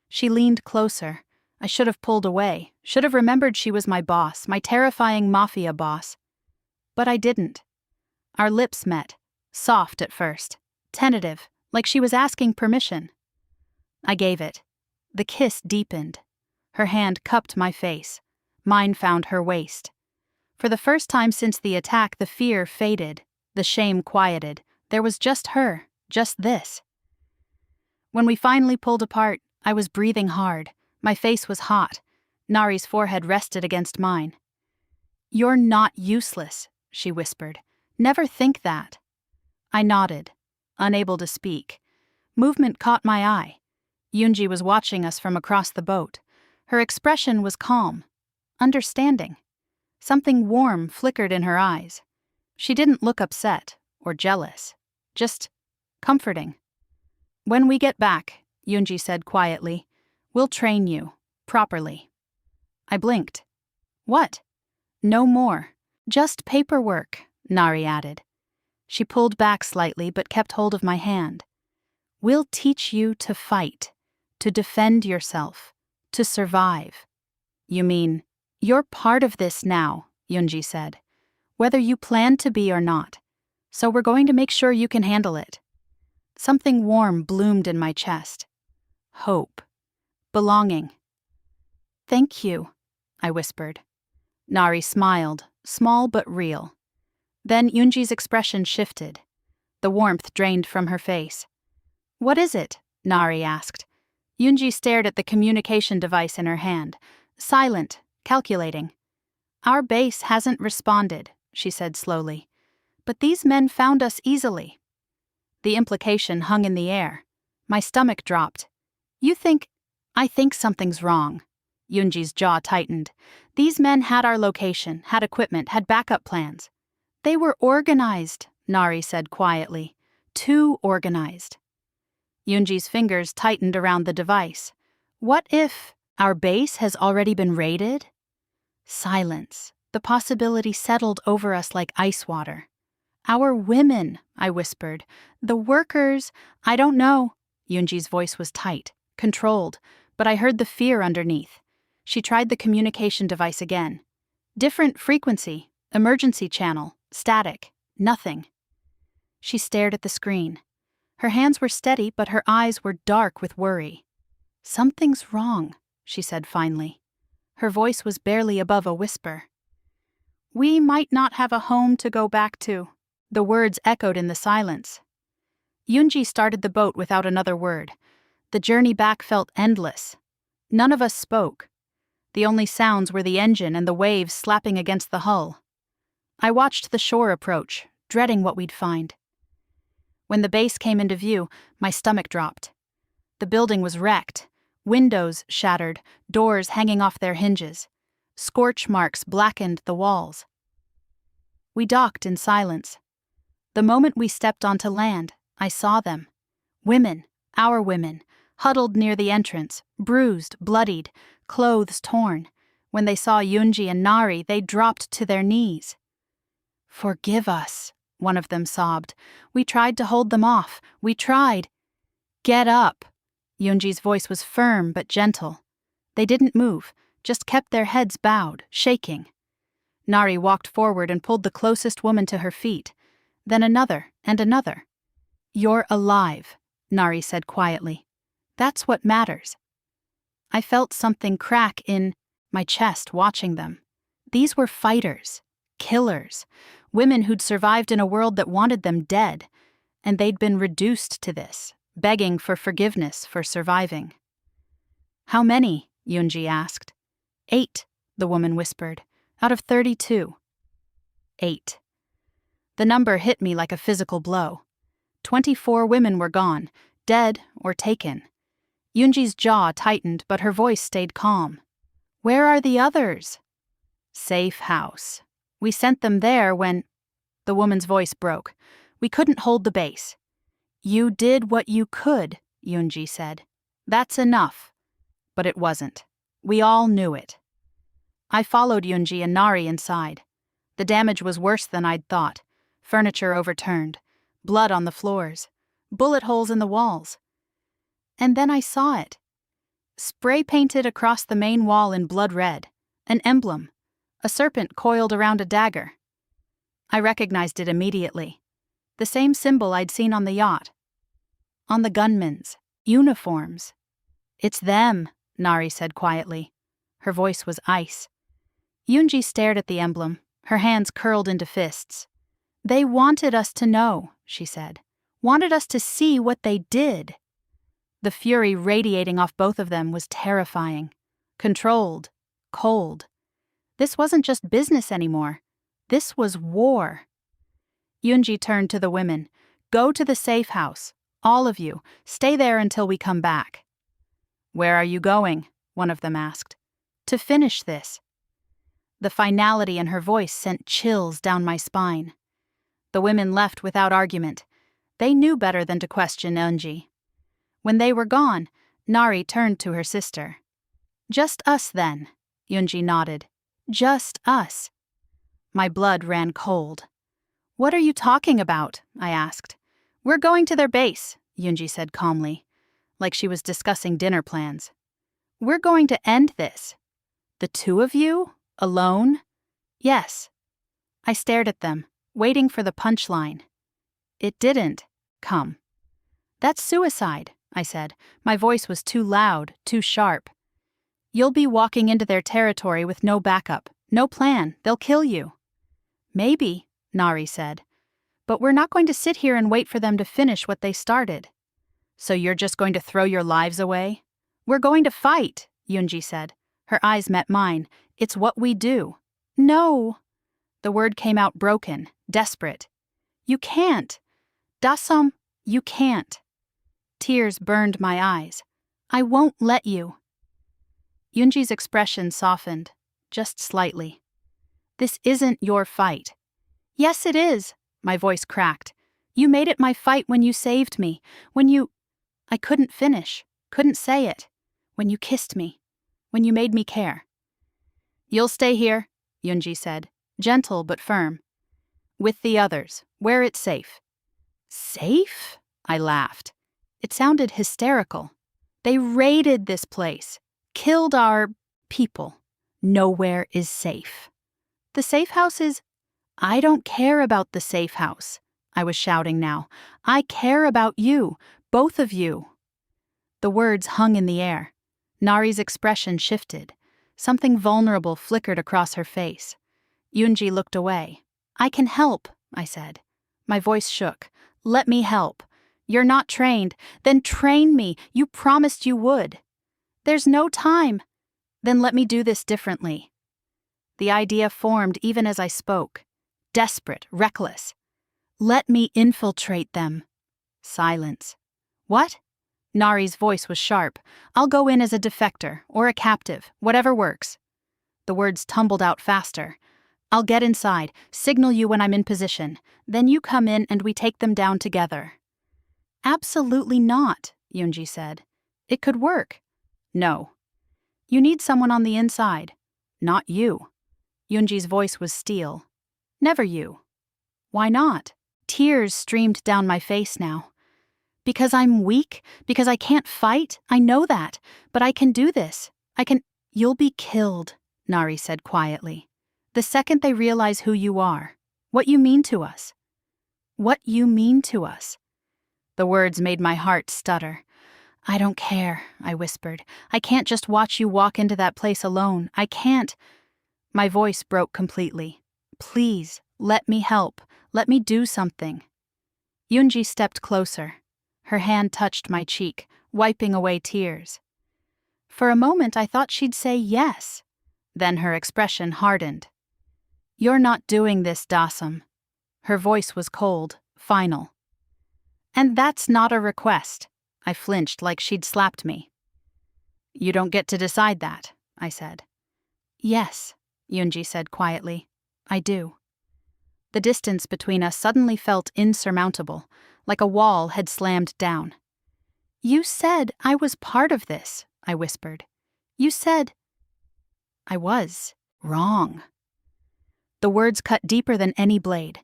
She leaned closer. I should have pulled away, should have remembered she was my boss, my terrifying Mafia boss. But I didn't. Our lips met, soft at first, tentative, like she was asking permission. I gave it. The kiss deepened. Her hand cupped my face. Mine found her waist. For the first time since the attack, the fear faded, the shame quieted. There was just her, just this. When we finally pulled apart, I was breathing hard. My face was hot. Nari's forehead rested against mine. "You're not useless," she whispered. "Never think that." I nodded, unable to speak. Movement caught my eye. Eunji was watching us from across the boat. Her expression was calm, understanding. Something warm flickered in her eyes. She didn't look upset or jealous, just comforting. "When we get back," Eunji said quietly, "we'll train you, properly." I blinked. "What?" "No more. Just paperwork," Nari added. She pulled back slightly but kept hold of my hand. "We'll teach you to fight, to defend yourself, to survive." "You mean, you're part of this now," Eunji said, "whether you plan to be or not. So we're going to make sure you can handle it." Something warm bloomed in my chest. Hope. Belonging. "Thank you," I whispered. Nari smiled, small but real. Then Eunji's expression shifted. The warmth drained from her face. "What is it?" Nari asked. Eunji stared at the communication device in her hand, silent, calculating. "Our base hasn't responded," she said slowly. "But these men found us easily." The implication hung in the air. My stomach dropped. I think something's wrong." Eunji's jaw tightened. "These men had our location, had equipment, had backup plans." "They were organized," Nari said quietly. "Too organized." Eunji's fingers tightened around the device. "What if our base has already been raided?" Silence. The possibility settled over us like ice water. "Our women," I whispered. "The workers, I don't know." Eunji's voice was tight, controlled, but I heard the fear underneath. She tried the communication device again. Different frequency, emergency channel, static, nothing. She stared at the screen. Her hands were steady, but her eyes were dark with worry. "Something's wrong," she said finally. Her voice was barely above a whisper. "We might not have a home to go back to." The words echoed in the silence. Eunji started the boat without another word. The journey back felt endless. None of us spoke. The only sounds were the engine and the waves slapping against the hull. I watched the shore approach, dreading what we'd find. When the base came into view, my stomach dropped. The building was wrecked, windows shattered, doors hanging off their hinges. Scorch marks blackened the walls. We docked in silence. The moment we stepped onto land, I saw them. Women, our women, huddled near the entrance, bruised, bloodied, clothes torn. When they saw Eunji and Nari, they dropped to their knees. "Forgive us," one of them sobbed. "We tried to hold them off. We tried." "Get up." Eunji's voice was firm but gentle. They didn't move, just kept their heads bowed, shaking. Nari walked forward and pulled the closest woman to her feet. Then another and another. "You're alive," Nari said quietly. "That's what matters." I felt something crack in my chest watching them. These were fighters, killers, women who'd survived in a world that wanted them dead, and they'd been reduced to this, begging for forgiveness for surviving. "How many?" Eunji asked. 8, the woman whispered, "out of 32. 8. The number hit me like a physical blow. 24 women were gone, dead or taken. Eunji's jaw tightened, but her voice stayed calm. "Where are the others?" "Safe house. We sent them there when—" The woman's voice broke. "We couldn't hold the base." "You did what you could," Eunji said. "That's enough." But it wasn't. We all knew it. I followed Eunji and Nari inside. The damage was worse than I'd thought. Furniture overturned, blood on the floors, bullet holes in the walls. And then I saw it. Spray painted across the main wall in blood red, an emblem, a serpent coiled around a dagger. I recognized it immediately. The same symbol I'd seen on the yacht. On the gunmen's uniforms. "It's them," Nari said quietly. Her voice was ice. Eunji stared at the emblem, her hands curled into fists. "They wanted us to know," she said. "Wanted us to see what they did." The fury radiating off both of them was terrifying. Controlled. Cold. This wasn't just business anymore. This was war. Eunji turned to the women. "Go to the safe house. All of you, stay there until we come back." "Where are you going?" one of them asked. "To finish this." The finality in her voice sent chills down my spine. The women left without argument. They knew better than to question Eunji. When they were gone, Nari turned to her sister. "Just us then," Eunji nodded. "Just us." My blood ran cold. "What are you talking about?" I asked. "We're going to their base," Eunji said calmly, like she was discussing dinner plans. "We're going to end this." "The two of you? Alone?" "Yes." I stared at them, waiting for the punchline. It didn't come. "That's suicide," I said. My voice was too loud, too sharp. "You'll be walking into their territory with no backup, no plan. They'll kill you." "Maybe," Nari said. "But we're not going to sit here and wait for them to finish what they started." "So you're just going to throw your lives away?" "We're going to fight," Eunji said. Her eyes met mine. "It's what we do." "No." The word came out broken, desperate. "You can't. Dasom, you can't." Tears burned my eyes. "I won't let you." Eunji's expression softened, just slightly. "This isn't your fight." "Yes, it is," my voice cracked. "You made it my fight when you saved me, when you—" I couldn't finish, couldn't say it. "When you kissed me, when you made me care." "You'll stay here," Eunji said, gentle but firm. "With the others, where it's safe." "Safe?" I laughed. It sounded hysterical. "They raided this place, killed our people. Nowhere is safe." "The safe house is—" "I don't care about the safe house," I was shouting now. "I care about you, both of you." The words hung in the air. Nari's expression shifted. Something vulnerable flickered across her face. Eunji looked away. "I can help," I said. My voice shook. "Let me help." "You're not trained." "Then train me. You promised you would." "There's no time." "Then let me do this differently." The idea formed even as I spoke. Desperate, reckless. "Let me infiltrate them." Silence. "What?" Nari's voice was sharp. "I'll go in as a defector, or a captive, whatever works." The words tumbled out faster. "I'll get inside, signal you when I'm in position. Then you come in and we take them down together." "Absolutely not," Eunji said. "It could work." "No." "You need someone on the inside." "Not you." Eunji's voice was steel. "Never you." "Why not?" Tears streamed down my face now. "Because I'm weak? Because I can't fight? I know that. But I can do this. I can—" "You'll be killed," Nari said quietly. "The second they realize who you are. What you mean to us." "What you mean to us." The words made my heart stutter. "I don't care," I whispered. "I can't just watch you walk into that place alone. I can't—" My voice broke completely. "Please, let me help. Let me do something." Eunji stepped closer. Her hand touched my cheek, wiping away tears. For a moment I thought she'd say yes. Then her expression hardened. "You're not doing this, Dasom." Her voice was cold, final. "And that's not a request." I flinched like she'd slapped me. "You don't get to decide that," I said. "Yes," Eunji said quietly. "I do." The distance between us suddenly felt insurmountable, like a wall had slammed down. "You said I was part of this," I whispered. "You said—" I was wrong. The words cut deeper than any blade.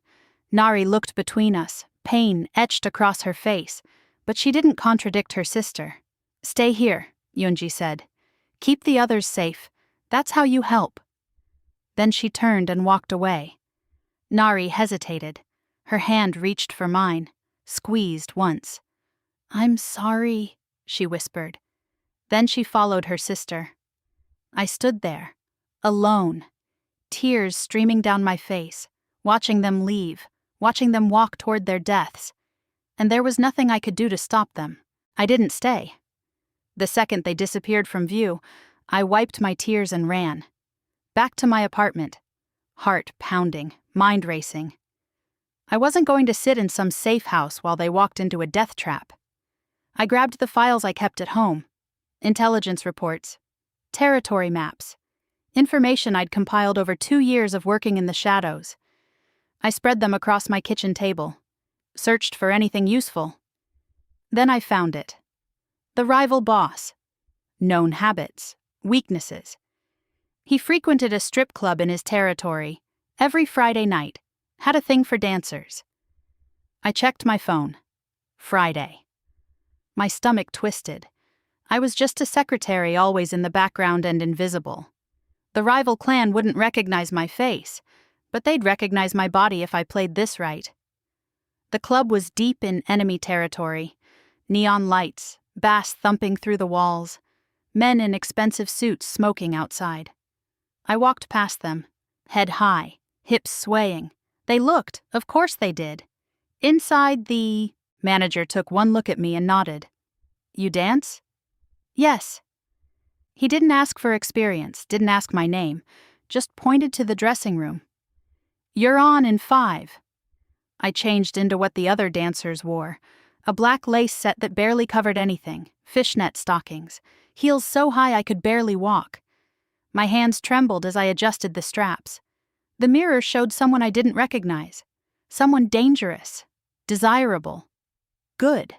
Nari looked between us, pain etched across her face, but she didn't contradict her sister. "Stay here," Eunji said. "Keep the others safe. That's how you help." Then she turned and walked away. Nari hesitated. Her hand reached for mine, squeezed once. "I'm sorry," she whispered. Then she followed her sister. I stood there, alone, tears streaming down my face, watching them leave, watching them walk toward their deaths. And there was nothing I could do to stop them. I didn't stay. The second they disappeared from view, I wiped my tears and ran. Back to my apartment, heart pounding, mind racing. I wasn't going to sit in some safe house while they walked into a death trap. I grabbed the files I kept at home. Intelligence reports, territory maps, information I'd compiled over 2 years of working in the shadows. I spread them across my kitchen table, searched for anything useful. Then I found it. The rival boss. Known habits, weaknesses. He frequented a strip club in his territory every Friday night, had a thing for dancers. I checked my phone. Friday. My stomach twisted. I was just a secretary, always in the background and invisible. The rival clan wouldn't recognize my face, but they'd recognize my body if I played this right. The club was deep in enemy territory. Neon lights, bass thumping through the walls, men in expensive suits smoking outside. I walked past them, head high, hips swaying. They looked, of course they did. Inside the manager took one look at me and nodded. You dance? Yes. He didn't ask for experience, didn't ask my name, just pointed to the dressing room. You're on in 5. I changed into what the other dancers wore, a black lace set that barely covered anything, fishnet stockings, heels so high I could barely walk. My hands trembled as I adjusted the straps. The mirror showed someone I didn't recognize, someone dangerous, desirable, good.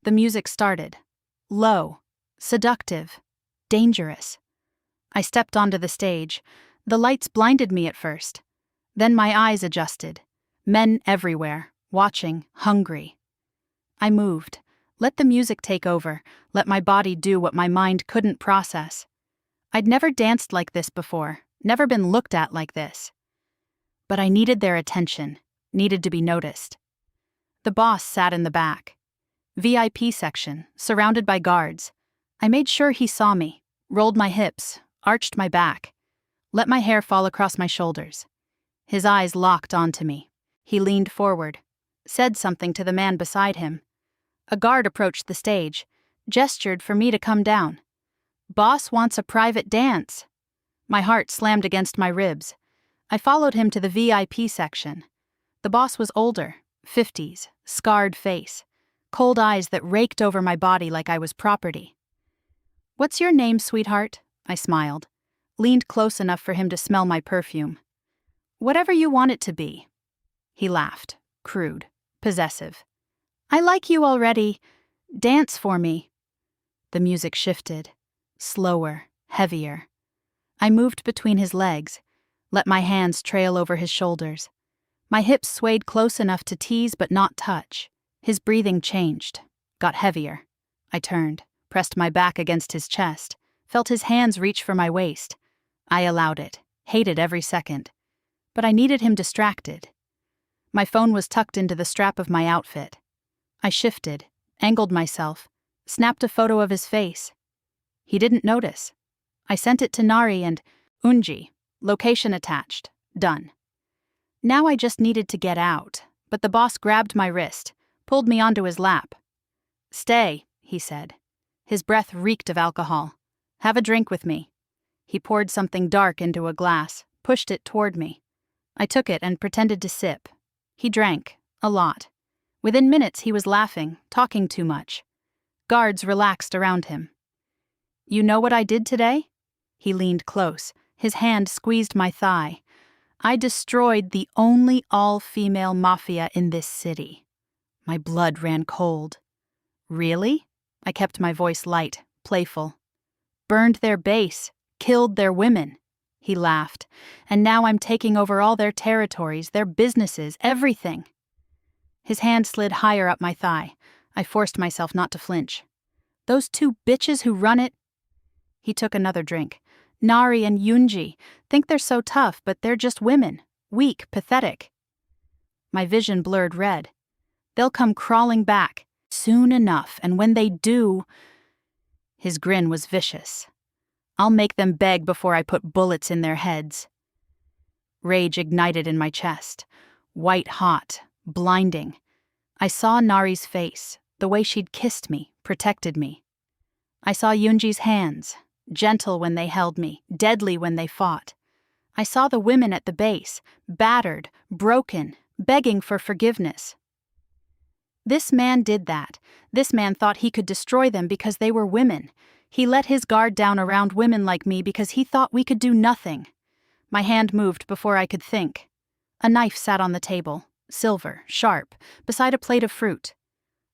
The music started, low, seductive, dangerous. I stepped onto the stage. The lights blinded me at first. Then my eyes adjusted. Men everywhere, watching, hungry. I moved, let the music take over, let my body do what my mind couldn't process. I'd never danced like this before, never been looked at like this. But I needed their attention, needed to be noticed. The boss sat in the back. VIP section, surrounded by guards. I made sure he saw me, rolled my hips, arched my back, let my hair fall across my shoulders. His eyes locked onto me. He leaned forward, said something to the man beside him. A guard approached the stage, gestured for me to come down. Boss wants a private dance. My heart slammed against my ribs. I followed him to the VIP section. The boss was older, 50s, scarred face, cold eyes that raked over my body like I was property. What's your name, sweetheart? I smiled, leaned close enough for him to smell my perfume. Whatever you want it to be. He laughed, crude, possessive. I like you already. Dance for me. The music shifted, slower, heavier. I moved between his legs, let my hands trail over his shoulders. My hips swayed close enough to tease but not touch. His breathing changed, got heavier. I turned, pressed my back against his chest, felt his hands reach for my waist. I allowed it, hated every second. But I needed him distracted. My phone was tucked into the strap of my outfit. I shifted, angled myself, snapped a photo of his face. He didn't notice. I sent it to Nari and Eunji, location attached, done. Now I just needed to get out, but the boss grabbed my wrist, pulled me onto his lap. Stay, he said. His breath reeked of alcohol. Have a drink with me. He poured something dark into a glass, pushed it toward me. I took it and pretended to sip. He drank, a lot. Within minutes he was laughing, talking too much. Guards relaxed around him. You know what I did today? He leaned close. His hand squeezed my thigh. I destroyed the only all-female mafia in this city. My blood ran cold. Really? I kept my voice light, playful. Burned their base, killed their women. He laughed. And now I'm taking over all their territories, their businesses, everything. His hand slid higher up my thigh. I forced myself not to flinch. Those 2 bitches who run it. He took another drink. Nari and Eunji think they're so tough, but they're just women. Weak, pathetic. My vision blurred red. They'll come crawling back, soon enough, and when they do... His grin was vicious. I'll make them beg before I put bullets in their heads. Rage ignited in my chest. White hot, blinding. I saw Nari's face, the way she'd kissed me, protected me. I saw Eunji's hands, gentle when they held me, deadly when they fought. I saw the women at the base, battered, broken, begging for forgiveness. This man did that. This man thought he could destroy them because they were women. He let his guard down around women like me because he thought we could do nothing. My hand moved before I could think. A knife sat on the table, silver, sharp, beside a plate of fruit.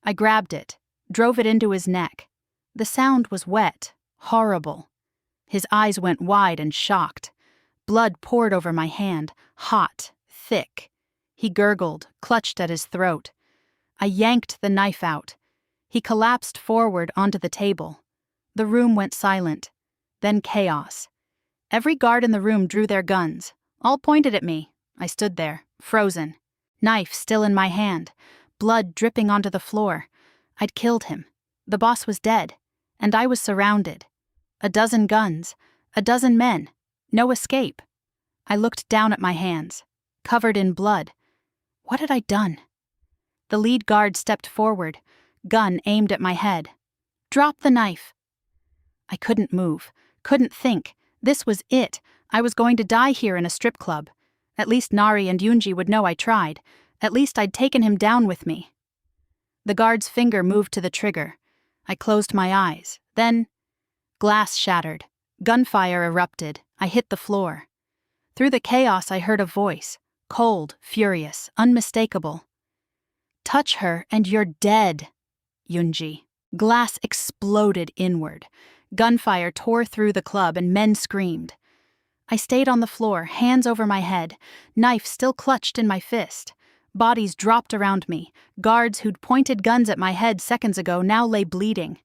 I grabbed it, drove it into his neck. The sound was wet, horrible. His eyes went wide and shocked. Blood poured over my hand, hot, thick. He gurgled, clutched at his throat. I yanked the knife out. He collapsed forward onto the table. The room went silent. Then chaos. Every guard in the room drew their guns. All pointed at me. I stood there, frozen. Knife still in my hand. Blood dripping onto the floor. I'd killed him. The boss was dead. And I was surrounded. A dozen guns. A dozen men. No escape. I looked down at my hands. Covered in blood. What had I done? The lead guard stepped forward, gun aimed at my head. Drop the knife. I couldn't move, couldn't think. This was it. I was going to die here in a strip club. At least Nari and Eunji would know I tried. At least I'd taken him down with me. The guard's finger moved to the trigger. I closed my eyes. Then, glass shattered. Gunfire erupted. I hit the floor. Through the chaos I heard a voice, cold, furious, unmistakable. Touch her and you're dead, Eunji. Glass exploded inward. Gunfire tore through the club and men screamed. I stayed on the floor, hands over my head, knife still clutched in my fist. Bodies dropped around me. Guards who'd pointed guns at my head seconds ago now lay bleeding.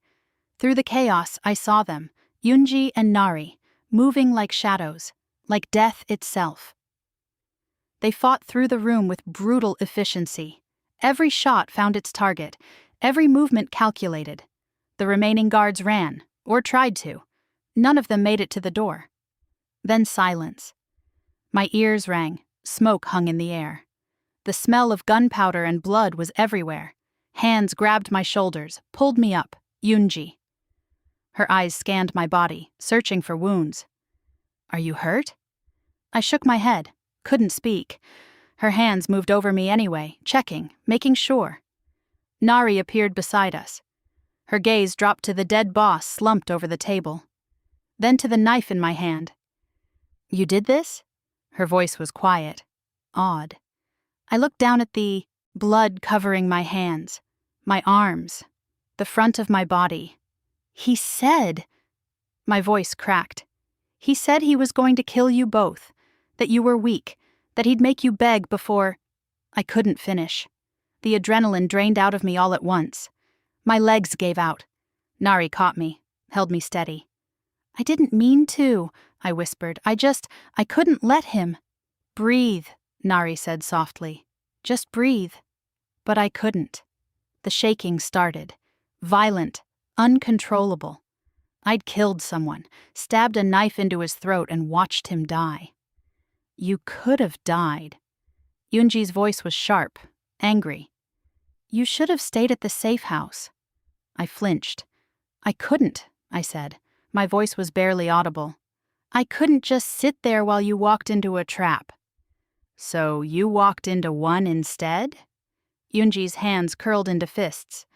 Through the chaos, I saw them, Eunji and Nari, moving like shadows, like death itself. They fought through the room with brutal efficiency. Every shot found its target, every movement calculated. The remaining guards ran, or tried to. None of them made it to the door. Then silence. My ears rang, smoke hung in the air. The smell of gunpowder and blood was everywhere. Hands grabbed my shoulders, pulled me up. Eunji. Her eyes scanned my body, searching for wounds. Are you hurt? I shook my head, couldn't speak. Her hands moved over me anyway, checking, making sure. Nari appeared beside us. Her gaze dropped to the dead boss slumped over the table. Then to the knife in my hand. You did this? Her voice was quiet, odd. I looked down at the blood covering my hands, my arms, the front of my body. He said... My voice cracked. He said he was going to kill you both, that you were weak, that he'd make you beg before... I couldn't finish. The adrenaline drained out of me all at once. My legs gave out. Nari caught me, held me steady. I didn't mean to, I whispered. I couldn't let him. Breathe, Nari said softly. Just breathe. But I couldn't. The shaking started. Violent, uncontrollable. I'd killed someone, stabbed a knife into his throat and watched him die. You could have died. Eunji's voice was sharp, angry. You should have stayed at the safe house. I flinched. I couldn't, I said. My voice was barely audible. I couldn't just sit there while you walked into a trap. So you walked into one instead? Eunji's hands curled into fists.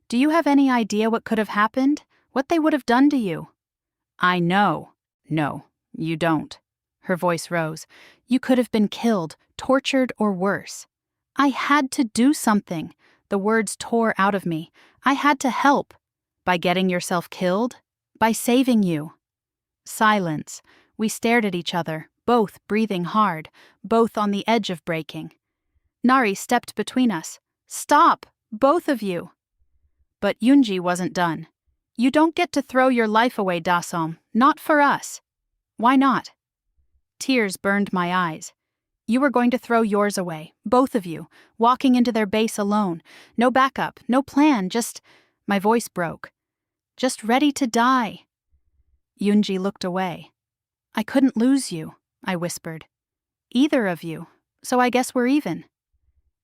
Do you have any idea what could have happened? What they would have done to you? I know. No, you don't. Her voice rose. You could have been killed, tortured, or worse. I had to do something. The words tore out of me. I had to help. By getting yourself killed? By saving you. Silence. We stared at each other, both breathing hard, both on the edge of breaking. Nari stepped between us. Stop, both of you. But Eunji wasn't done. You don't get to throw your life away, Dasom. Not for us. Why not? Tears burned my eyes. You were going to throw yours away, both of you, walking into their base alone. No backup, no plan, just... My voice broke. Just ready to die. Eunji looked away. I couldn't lose you, I whispered. Either of you, so I guess we're even.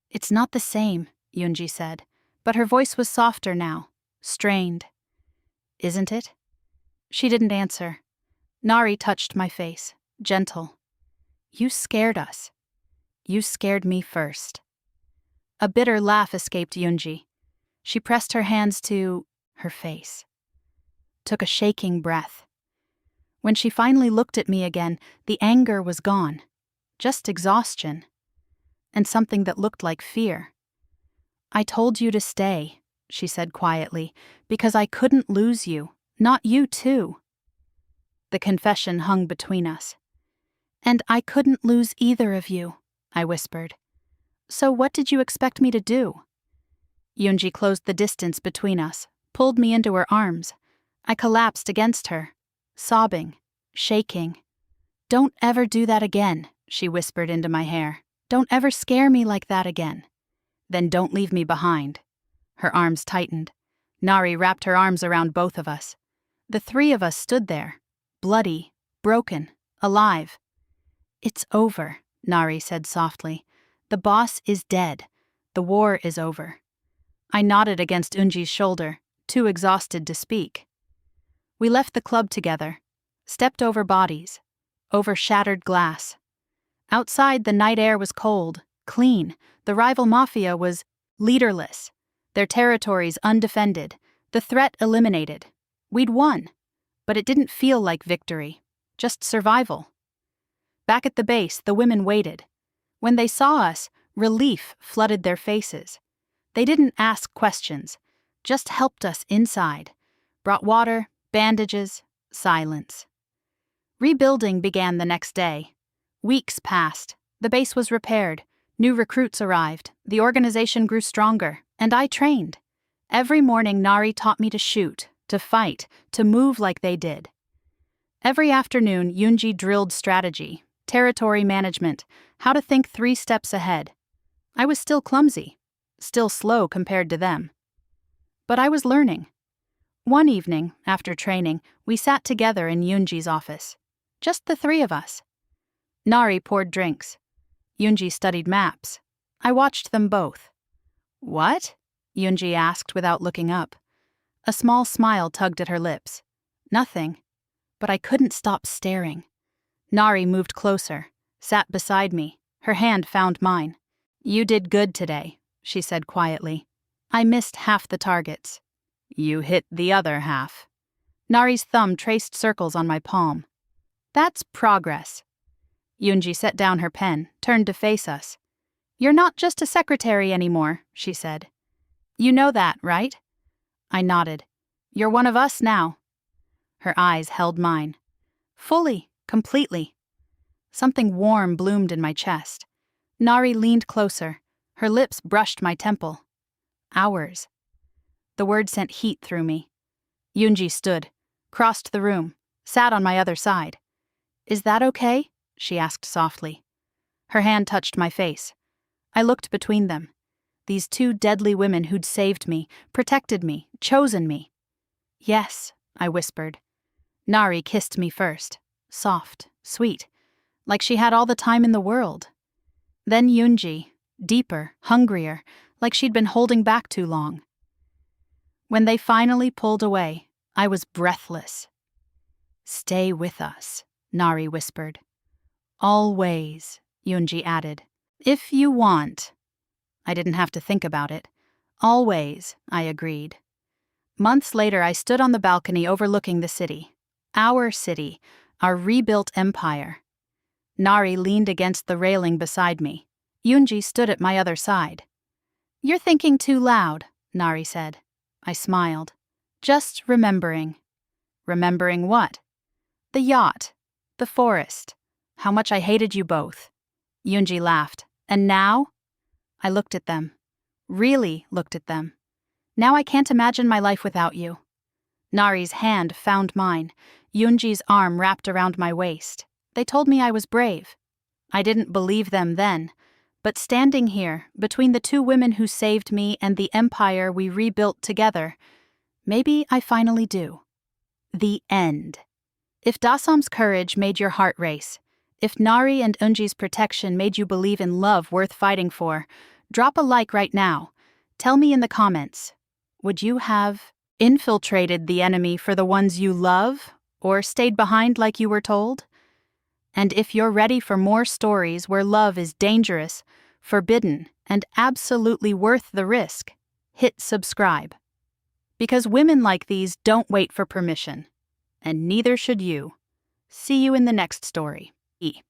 It's not the same, Eunji said, but her voice was softer now, strained. Isn't it? She didn't answer. Nari touched my face, gentle. You scared us. You scared me first. A bitter laugh escaped Eunji. She pressed her hands to her face, took a shaking breath. When she finally looked at me again, the anger was gone, just exhaustion, and something that looked like fear. "I told you to stay," she said quietly, "because I couldn't lose you, not you too." The confession hung between us. "And I couldn't lose either of you," I whispered. "So what did you expect me to do?" Eunji closed the distance between us, pulled me into her arms. I collapsed against her, sobbing, shaking. "Don't ever do that again," she whispered into my hair. "Don't ever scare me like that again. Then don't leave me behind." Her arms tightened. Nari wrapped her arms around both of us. The three of us stood there, bloody, broken, alive. "It's over," Nari said softly. "The boss is dead. The war is over." I nodded against Eunji's shoulder, too exhausted to speak. We left the club together, stepped over bodies, over shattered glass. Outside, the night air was cold, clean. The rival Mafia was leaderless, their territories undefended, the threat eliminated. We'd won, but it didn't feel like victory, just survival. Back at the base, the women waited. When they saw us, relief flooded their faces. They didn't ask questions, just helped us inside, brought water, bandages, silence. Rebuilding began the next day. Weeks passed, the base was repaired, new recruits arrived, the organization grew stronger, and I trained. Every morning Nari taught me to shoot, to fight, to move like they did. Every afternoon Eunji drilled strategy, territory management, how to think 3 steps ahead. I was still clumsy, still slow compared to them. But I was learning. One evening, after training, we sat together in Eunji's office. Just the 3 of us. Nari poured drinks. Eunji studied maps. I watched them both. "What?" Eunji asked without looking up. A small smile tugged at her lips. "Nothing." But I couldn't stop staring. Nari moved closer, sat beside me. Her hand found mine. "You did good today," she said quietly. "I missed half the targets." "You hit the other half." Nari's thumb traced circles on my palm. "That's progress." Eunji set down her pen, turned to face us. "You're not just a secretary anymore," she said. "You know that, right?" I nodded. "You're one of us now." Her eyes held mine. Fully, completely. Something warm bloomed in my chest. Nari leaned closer. Her lips brushed my temple. "Ours." The word sent heat through me. Eunji stood, crossed the room, sat on my other side. "Is that okay?" she asked softly. Her hand touched my face. I looked between them. These 2 deadly women who'd saved me, protected me, chosen me. "Yes," I whispered. Nari kissed me first, soft, sweet, like she had all the time in the world. Then Eunji, deeper, hungrier, like she'd been holding back too long. When they finally pulled away, I was breathless. "Stay with us," Nari whispered. "Always," Eunji added. "If you want." I didn't have to think about it. "Always," I agreed. Months later, I stood on the balcony overlooking the city. Our city, our rebuilt empire. Nari leaned against the railing beside me. Eunji stood at my other side. "You're thinking too loud," Nari said. I smiled. "Just remembering." "Remembering what?" "The yacht. The forest. How much I hated you both." Eunji laughed. "And now?" I looked at them. Really looked at them. "Now I can't imagine my life without you." Nari's hand found mine. Eunji's arm wrapped around my waist. They told me I was brave. I didn't believe them then. But standing here, between the 2 women who saved me and the empire we rebuilt together, maybe I finally do. The end. If Dasam's courage made your heart race, if Nari and Eunji's protection made you believe in love worth fighting for, drop a like right now. Tell me in the comments, would you have infiltrated the enemy for the ones you love, or stayed behind like you were told? And if you're ready for more stories where love is dangerous, forbidden, and absolutely worth the risk, hit subscribe. Because women like these don't wait for permission. And neither should you. See you in the next story. E.